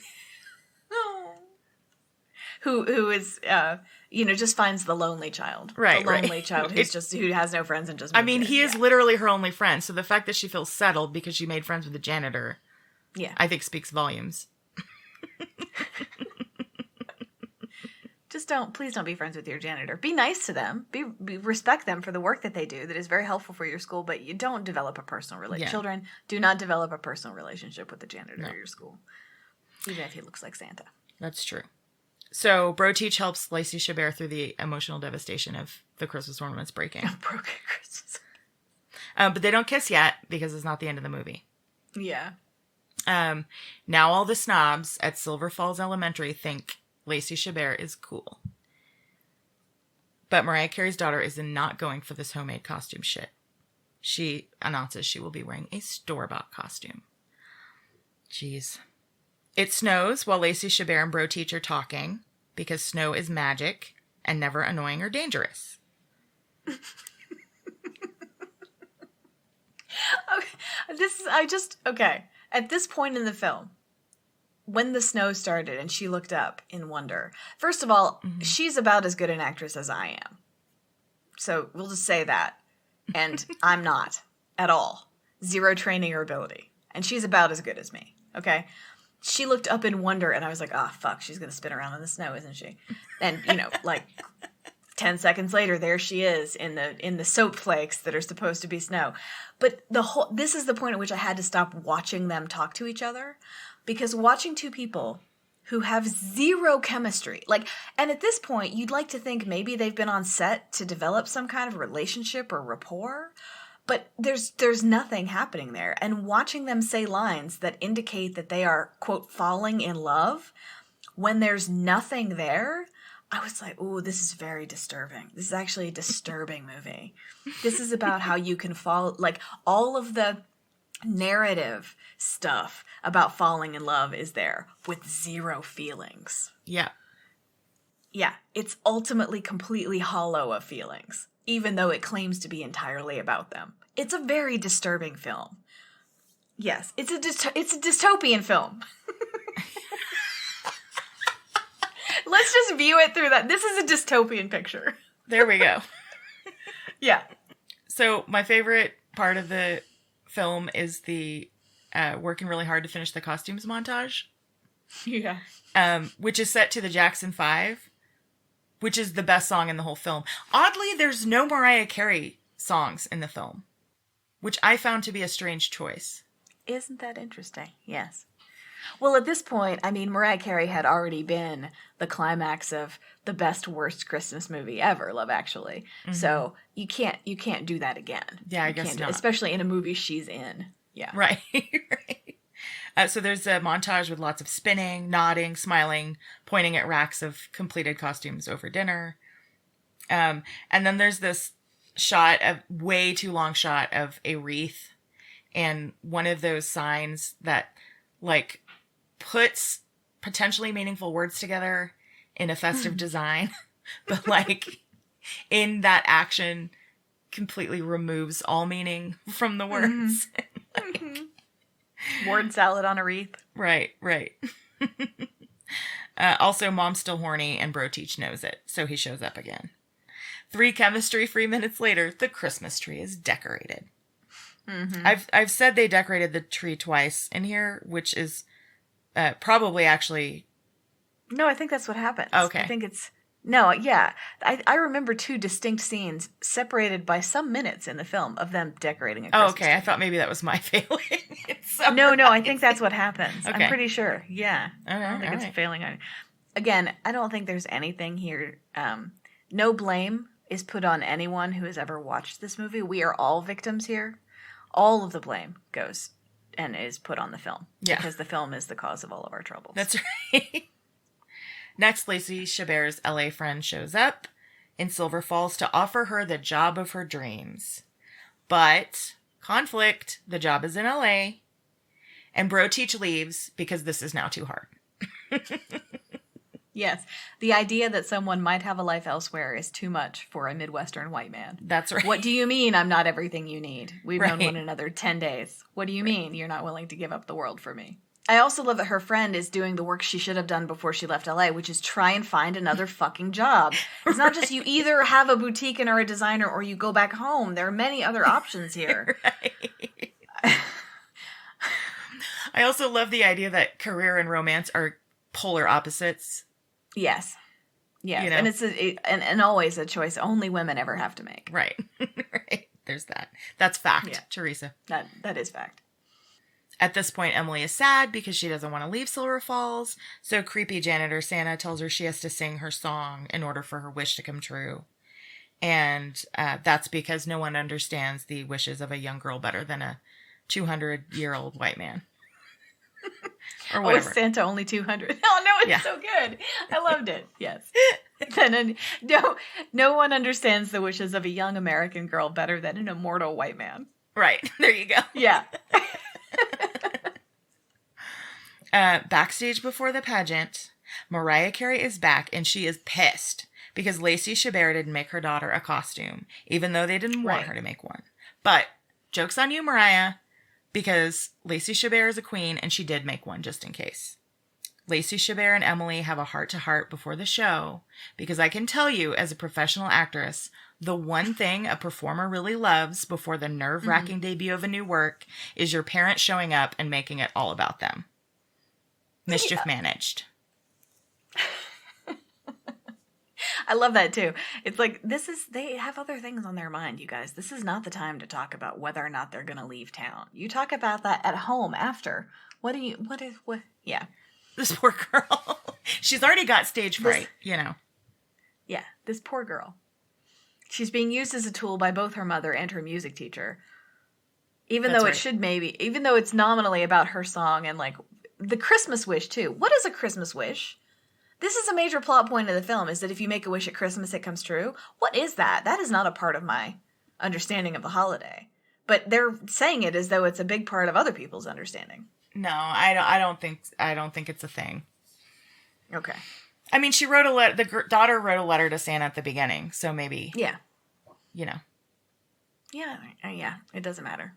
Who is, just finds the lonely child. Right, the lonely child who has no friends and just moved he is literally her only friend. So the fact that she feels settled because she made friends with the janitor, I think speaks volumes. Please don't be friends with your janitor. Be nice to them. Respect them for the work that they do that is very helpful for your school, but you don't develop a personal relationship. Yeah. Children do not develop a personal relationship with the janitor at your school, even if he looks like Santa. That's true. So Bro Teach helps Lacey Chabert through the emotional devastation of the Christmas ornaments breaking. Broken Christmas. But they don't kiss yet because it's not the end of the movie. Yeah. Now all the snobs at Silver Falls Elementary think Lacey Chabert is cool. But Mariah Carey's daughter is not going for this homemade costume shit. She announces she will be wearing a store-bought costume. Jeez. It snows while Lacey Chabert and Bro Teach are talking because snow is magic and never annoying or dangerous. At this point in the film, when the snow started and she looked up in wonder, first of all, she's about as good an actress as I am. So we'll just say that. And I'm not at all. 0 training or ability. And she's about as good as me. Okay? She looked up in wonder and I was like, fuck, she's going to spin around in the snow, isn't she? And, 10 seconds later, there she is in the soap flakes that are supposed to be snow. But this is the point at which I had to stop watching them talk to each other. Because watching two people who have 0 chemistry, and at this point, you'd like to think maybe they've been on set to develop some kind of relationship or rapport, but there's nothing happening there. And watching them say lines that indicate that they are, quote, falling in love, when there's nothing there, I was like, ooh, this is very disturbing. This is actually a disturbing movie. This is about how you can fall, all of the narrative stuff about falling in love is there with 0 feelings. Yeah. Yeah, it's ultimately completely hollow of feelings, even though it claims to be entirely about them. It's a very disturbing film. Yes, it's a dystopian film. Let's just view it through that. This is a dystopian picture. There we go. Yeah. So my favorite part of the film is the working really hard to finish the costumes montage. Yeah. Which is set to the Jackson 5, which is the best song in the whole film. Oddly, there's no Mariah Carey songs in the film, which I found to be a strange choice. Isn't that interesting? Yes. Well, at this point, I mean, Mariah Carey had already been the climax of the best, worst Christmas movie ever, Love Actually. Mm-hmm. So you can't do that again. Yeah, I guess not. Especially in a movie she's in. Yeah. Right. Right. So there's a montage with lots of spinning, nodding, smiling, pointing at racks of completed costumes over dinner. And then there's this shot, a way too long shot of a wreath and one of those signs that like puts potentially meaningful words together in a festive design, but like in that action completely removes all meaning from the words. Word salad on a wreath. Right. Also, Mom's still horny and Bro Teach knows it, so he shows up again. 3 chemistry-free minutes later, the Christmas tree is decorated. Mm-hmm. I've said they decorated the tree twice in here, which is probably actually... No, I think that's what happens. Okay. I think it's... No, yeah. I remember 2 distinct scenes separated by some minutes in the film of them decorating a Christmas tree. I thought maybe that was my failing. No, I think that's what happens. Okay. I'm pretty sure. Yeah. I don't think it's failing on... Again, I don't think there's anything here... no blame is put on anyone who has ever watched this movie. We are all victims here. All of the blame goes and is put on the film. Yeah. Because the film is the cause of all of our troubles. That's right. Next, Lacey Chabert's LA friend shows up in Silver Falls to offer her the job of her dreams. But, conflict, the job is in LA, and Bro Teach leaves because this is now too hard. Yes. The idea that someone might have a life elsewhere is too much for a Midwestern white man. That's right. What do you mean I'm not everything you need? We've known one another 10 days. What do you mean you're not willing to give up the world for me? I also love that her friend is doing the work she should have done before she left LA, which is try and find another fucking job. It's not just you either have a boutique and are a designer or you go back home. There are many other options here. Right. I also love the idea that career and romance are polar opposites. Yes. Yeah. You know? And it's and always a choice only women ever have to make. Right. Right. There's that. That's fact, yeah. Teresa. That is fact. At this point, Emily is sad because she doesn't want to leave Silver Falls, so creepy janitor Santa tells her she has to sing her song in order for her wish to come true. And that's because no one understands the wishes of a young girl better than a 200-year-old white man. Or whatever. Oh, is Santa only 200? Oh, no, it's so good. I loved it. Yes. Then no one understands the wishes of a young American girl better than an immortal white man. Right. There you go. Yeah. Backstage before the pageant, Mariah Carey is back and she is pissed because Lacey Chabert didn't make her daughter a costume, even though they didn't want her to make one. But joke's on you, Mariah, because Lacey Chabert is a queen and she did make one just in case. Lacey Chabert and Emily have a heart-to-heart before the show because I can tell you, as a professional actress, the one thing a performer really loves before the nerve-wracking debut of a new work is your parents showing up and making it all about them. Mischief managed. I love that too. It's like, they have other things on their mind, you guys. This is not the time to talk about whether or not they're going to leave town. You talk about that at home after. Yeah. This poor girl. She's already got stage fright, you know. Yeah, this poor girl. She's being used as a tool by both her mother and her music teacher. Even though it's nominally about her song and like the Christmas wish too. What is a Christmas wish? This is a major plot point of the film, is that if you make a wish at Christmas, it comes true. What is that? That is not a part of my understanding of the holiday. But they're saying it as though it's a big part of other people's understanding. No, I don't think it's a thing. Okay. I mean, she wrote the daughter wrote a letter to Santa at the beginning, so maybe. Yeah. You know. Yeah, it doesn't matter.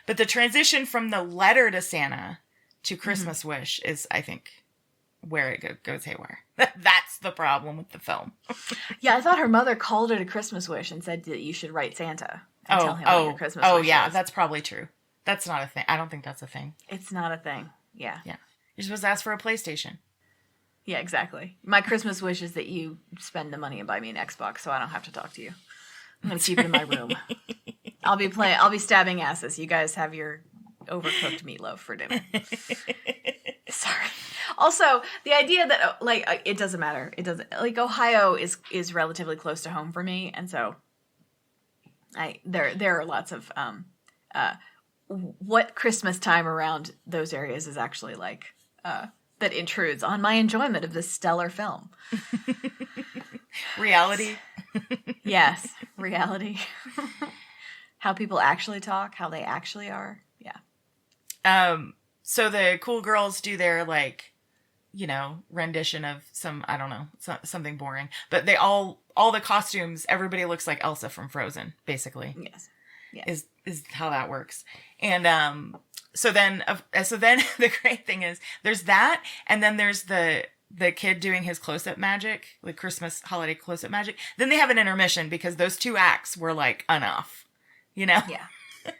But the transition from the letter to Santa to Christmas wish is, I think, where it goes haywire. That's the problem with the film. Yeah, I thought her mother called it a Christmas wish and said that you should write Santa and tell him what your Christmas wish yeah, is. that's probably true. That's not a thing. I don't think that's a thing. It's not a thing. Yeah. Yeah. You're supposed to ask for a PlayStation. Yeah, exactly. My Christmas wish is that you spend the money and buy me an Xbox so I don't have to talk to you. I'm going to keep it in my room. I'll be stabbing asses. You guys have your overcooked meatloaf for dinner. Sorry. Also, the idea that it doesn't matter. It doesn't Ohio is relatively close to home for me, and so there are lots of what Christmas time around those areas is actually like that intrudes on my enjoyment of this stellar film. Reality. Yes, reality. How people actually talk, how they actually are. Yeah. So the cool girls do their rendition of some, I don't know, something boring, but they all the costumes, everybody looks like Elsa from Frozen, basically. Yes. Yes. Is how that works. And so then the great thing is there's that, and then there's the kid doing his close-up magic, like Christmas holiday close-up magic. Then they have an intermission because those two acts were like enough, Yeah.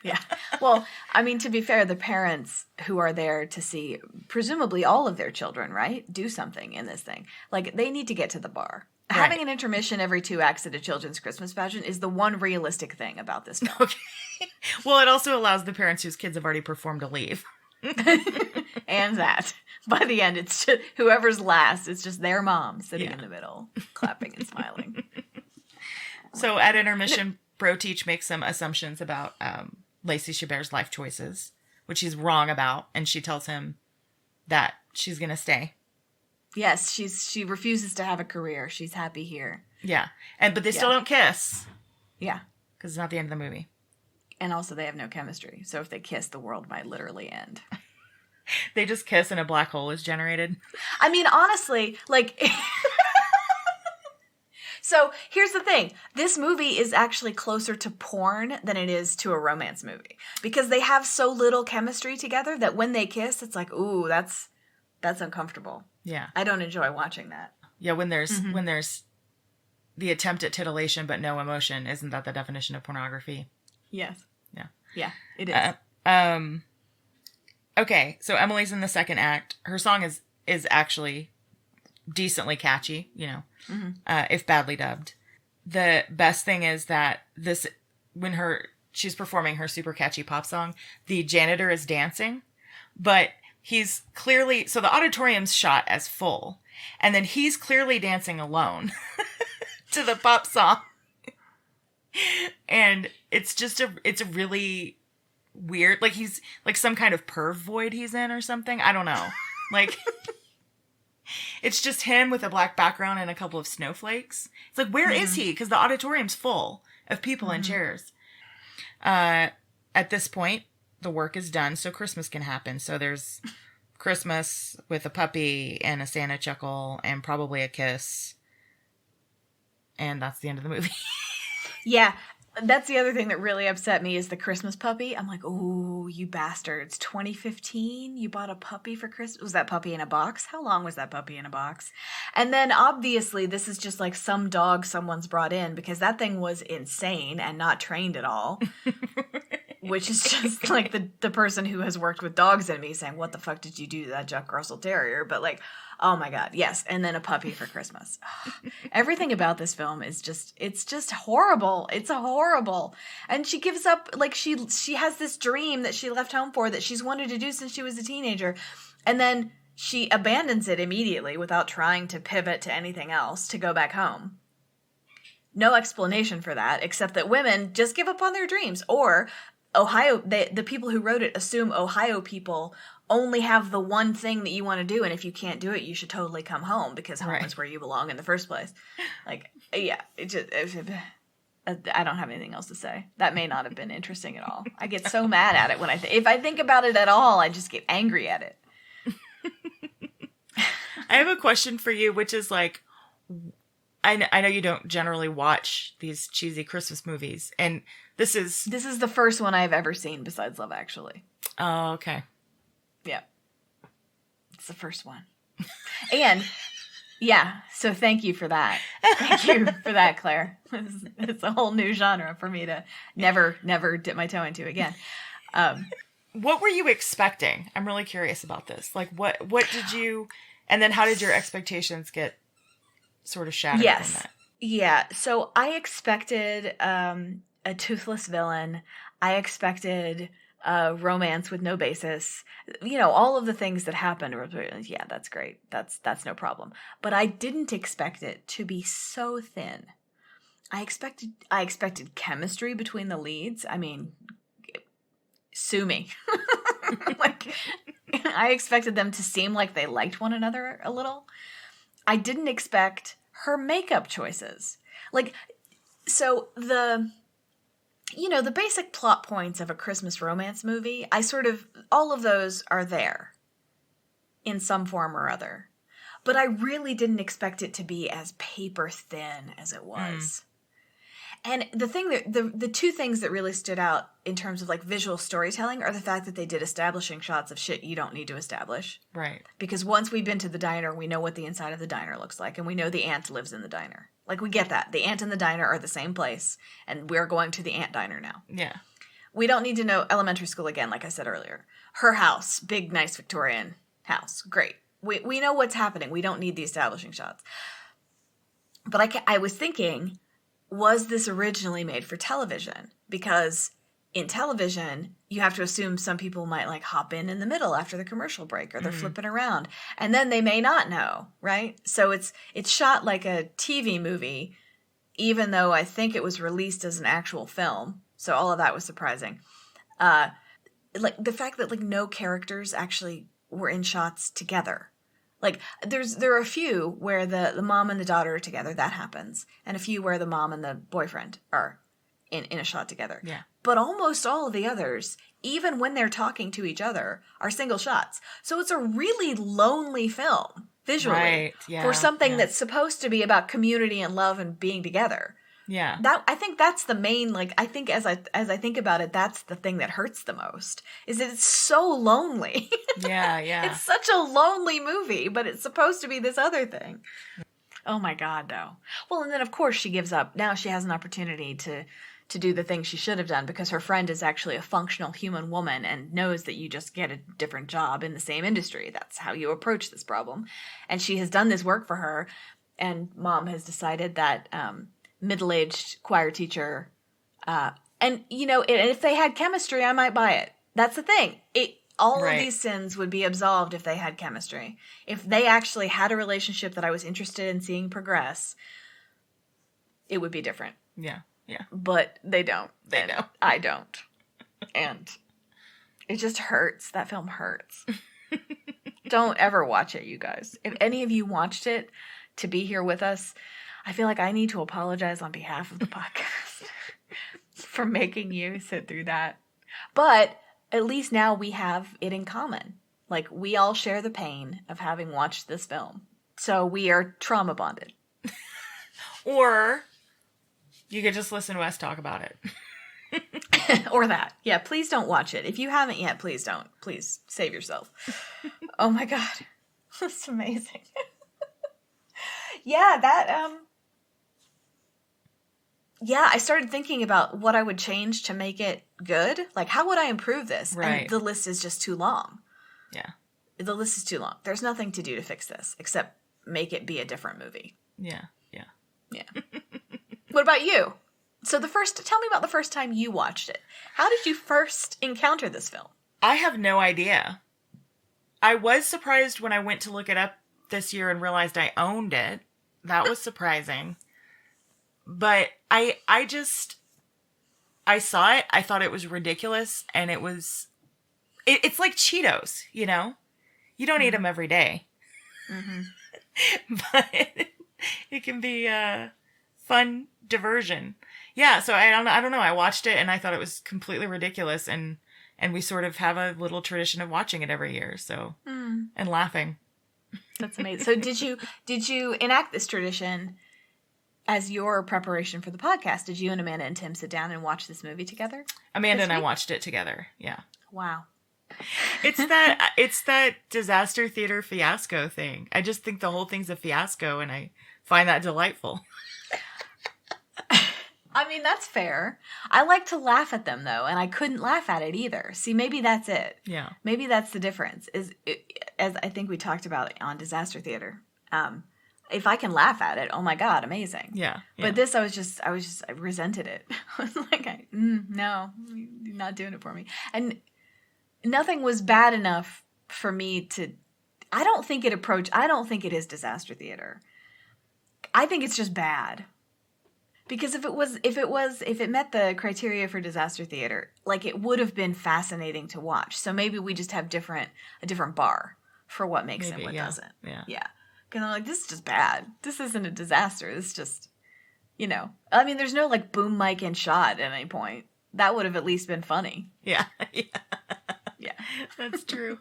Yeah. Well, I mean, to be fair, the parents who are there to see presumably all of their children, right, do something in this thing. Like, they need to get to the bar. Right. Having an intermission every 2 acts at a children's Christmas pageant is the one realistic thing about this film. Okay. Well, it also allows the parents whose kids have already performed to leave. And that. By the end, it's just whoever's last. It's just their mom sitting in the middle, clapping and smiling. So at intermission, Bro Teach makes some assumptions about Lacey Chabert's life choices, which he's wrong about, and she tells him that she's going to stay. Yes, she refuses to have a career. She's happy here. Yeah, but they still don't kiss. Yeah. Because it's not the end of the movie. And also they have no chemistry, so if they kiss, the world might literally end. They just kiss and a black hole is generated. I mean, honestly, So here's the thing. This movie is actually closer to porn than it is to a romance movie. Because they have so little chemistry together that when they kiss, it's like, ooh, that's uncomfortable. Yeah. I don't enjoy watching that. Yeah, when there's the attempt at titillation but no emotion, isn't that the definition of pornography? Yes. Yeah. Yeah, it is. Okay, so Emily's in the second act. Her song is actually decently catchy, if badly dubbed. The best thing is that when she's performing her super catchy pop song, the janitor is dancing, but he's clearly, so the auditorium's shot as full, and then he's clearly dancing alone to the pop song. And it's a really weird, he's like some kind of perv void he's in or something. I don't know. It's just him with a black background and a couple of snowflakes. It's like, where is he? Because the auditorium's full of people and chairs. At this point, the work is done, so Christmas can happen. So there's Christmas with a puppy and a Santa chuckle and probably a kiss. And that's the end of the movie. Yeah. That's the other thing that really upset me is the Christmas puppy. I'm like, oh, you bastards. 2015? You bought a puppy for Christmas? Was that puppy in a box? How long was that puppy in a box? And then obviously this is just like some dog someone's brought in because that thing was insane and not trained at all. Which is just like the person who has worked with dogs in me saying, what the fuck did you do to that Jack Russell Terrier? But oh my God, yes. And then a puppy for Christmas. Everything about this film is it's just horrible. It's horrible. And she gives up, she has this dream that she left home for that she's wanted to do since she was a teenager. And then she abandons it immediately without trying to pivot to anything else to go back home. No explanation for that, except that women just give up on their dreams. Or Ohio, the people who wrote it assume Ohio people only have the one thing that you want to do, and if you can't do it, you should totally come home because home is where you belong in the first place. Yeah, I don't have anything else to say. That may not have been interesting at all. I get so mad at it when if I think about it at all, I just get angry at it. I have a question for you, which is I know you don't generally watch these cheesy Christmas movies, and this is the first one I've ever seen besides Love Actually. Oh, okay. Yeah. It's the first one. And yeah, so thank you for that. Thank you for that, Claire. It's a whole new genre for me to never dip my toe into again. What were you expecting? I'm really curious about this. Like, what did you, and then how did your expectations get sort of shattered from that? Yeah, so I expected a toothless villain. I expected romance with no basis. You know, all of the things that happened were, yeah, that's great. That's no problem. But I didn't expect it to be so thin. I expected chemistry between the leads. I mean, sue me. Like, I expected them to seem like they liked one another a little. I didn't expect her makeup choices. Like, so the basic plot points of a Christmas romance movie, all of those are there in some form or other. But I really didn't expect it to be as paper thin as it was. And the two things that really stood out in terms of like visual storytelling are the fact that they did establishing shots of shit you don't need to establish. Right. Because once we've been to the diner, we know what the inside of the diner looks like, and we know the aunt lives in the diner. Like, we get that. The aunt and the diner are the same place, and we're going to the aunt diner now. Yeah. We don't need to know elementary school again, like I said earlier. Her house, big, nice Victorian house. Great. We know what's happening. We don't need the establishing shots. But I was thinking, was this originally made for television? Because in television, you have to assume some people might like hop in the middle after the commercial break, or they're flipping around, and then they may not know, right? So it's shot like a TV movie, even though I think it was released as an actual film. So all of that was surprising. Like the fact that like no characters actually were in shots together. Like, there are a few where the mom and the daughter are together. That happens. And a few where the mom and the boyfriend are in a shot together. Yeah. But almost all of the others, even when they're talking to each other, are single shots. So it's a really lonely film, visually. Right. Yeah. For something that's supposed to be about community and love and being together. Yeah. I think that's the main, like, I think as I think about it, that's the thing that hurts the most, is that it's so lonely. Yeah, yeah. It's such a lonely movie, but it's supposed to be this other thing. Oh my God, though. Well, and then of course she gives up. Now she has an opportunity to do the thing she should have done, because her friend is actually a functional human woman and knows that you just get a different job in the same industry. That's how you approach this problem. And she has done this work for her, and mom has decided that middle-aged choir teacher, and you know, if they had chemistry, I might buy it. That's the thing. All of these sins would be absolved if they had chemistry. If they actually had a relationship that I was interested in seeing progress, it would be different. Yeah, yeah. But they don't. They don't. I don't. And it just hurts. That film hurts. Don't ever watch it, you guys. If any of you watched it to be here with us, I feel like I need to apologize on behalf of the podcast for making you sit through that. But at least now we have it in common. Like, we all share the pain of having watched this film. So we are trauma bonded. Or you could just listen to us talk about it. Or that. Yeah, please don't watch it. If you haven't yet, please don't. Please save yourself. Oh my God. That's amazing. Yeah, I started thinking about what I would change to make it good. Like, how would I improve this? Right. And the list is just too long. Yeah. The list is too long. There's nothing to do to fix this except make it be a different movie. Yeah, yeah. Yeah. What about you? So tell me about the first time you watched it. How did you first encounter this film? I have no idea. I was surprised when I went to look it up this year and realized I owned it. That was surprising. But I saw it. I thought it was ridiculous. And it's like Cheetos, you know? You don't eat them every day. Mm-hmm. But it can be a fun diversion. Yeah, so I don't know. I watched it and I thought it was completely ridiculous. And we sort of have a little tradition of watching it every year. So, and laughing. That's amazing. So did you enact this tradition as your preparation for the podcast? Did you and Amanda and Tim sit down and watch this movie together? Amanda and I watched it together. Yeah. Wow. It's that disaster theater fiasco thing. I just think the whole thing's a fiasco, and I find that delightful. I mean, that's fair. I like to laugh at them, though, and I couldn't laugh at it either. See, maybe that's it. Yeah. Maybe that's the difference, as I think we talked about on disaster theater. If I can laugh at it, oh my God, amazing. Yeah. But this, I resented it. I was like, no, you're not doing it for me. And nothing was bad enough for me to, I don't think it is disaster theater. I think it's just bad. Because if it met the criteria for disaster theater, like, it would have been fascinating to watch. So maybe we just have a different bar for what makes it and what doesn't. Yeah. Yeah. Because I'm like, this is just bad. This isn't a disaster. This is just, I mean, there's no, like, boom mic and shot at any point. That would have at least been funny. Yeah. Yeah. That's true.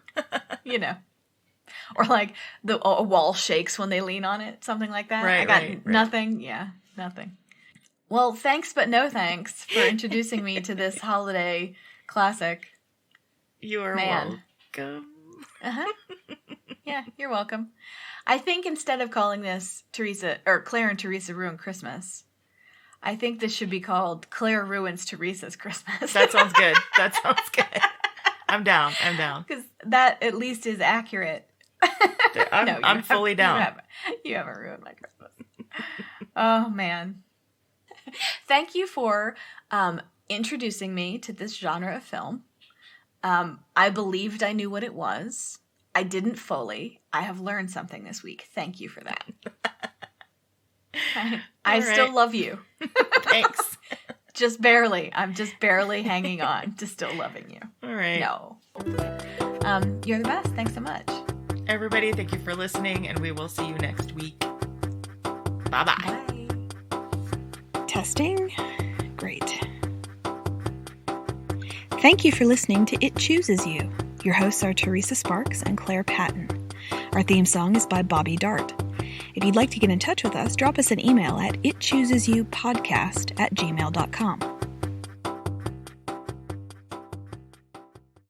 Or, like, a wall shakes when they lean on it. Something like that. Right, I got right. nothing. Yeah, nothing. Well, thanks but no thanks for introducing me to this holiday classic. You are welcome. Uh-huh. Yeah, you're welcome. I think instead of calling this Claire and Teresa Ruin Christmas, I think this should be called Claire Ruins Teresa's Christmas. That sounds good. I'm down. Because that at least is accurate. I'm fully down. You haven't ruined my Christmas. Oh, man. Thank you for introducing me to this genre of film. I believed I knew what it was. I didn't fully. I have learned something this week. Thank you for that. I still love you. Thanks. Just barely. I'm just barely hanging on to still loving you. All right. No. You're the best. Thanks so much. Everybody, thank you for listening, and we will see you next week. Bye-bye. Bye. Testing. Great. Thank you for listening to It Chooses You. Your hosts are Teresa Sparks and Claire Patton. Our theme song is by Bobby Dart. If you'd like to get in touch with us, drop us an email at itchoosesyoupodcast@gmail.com.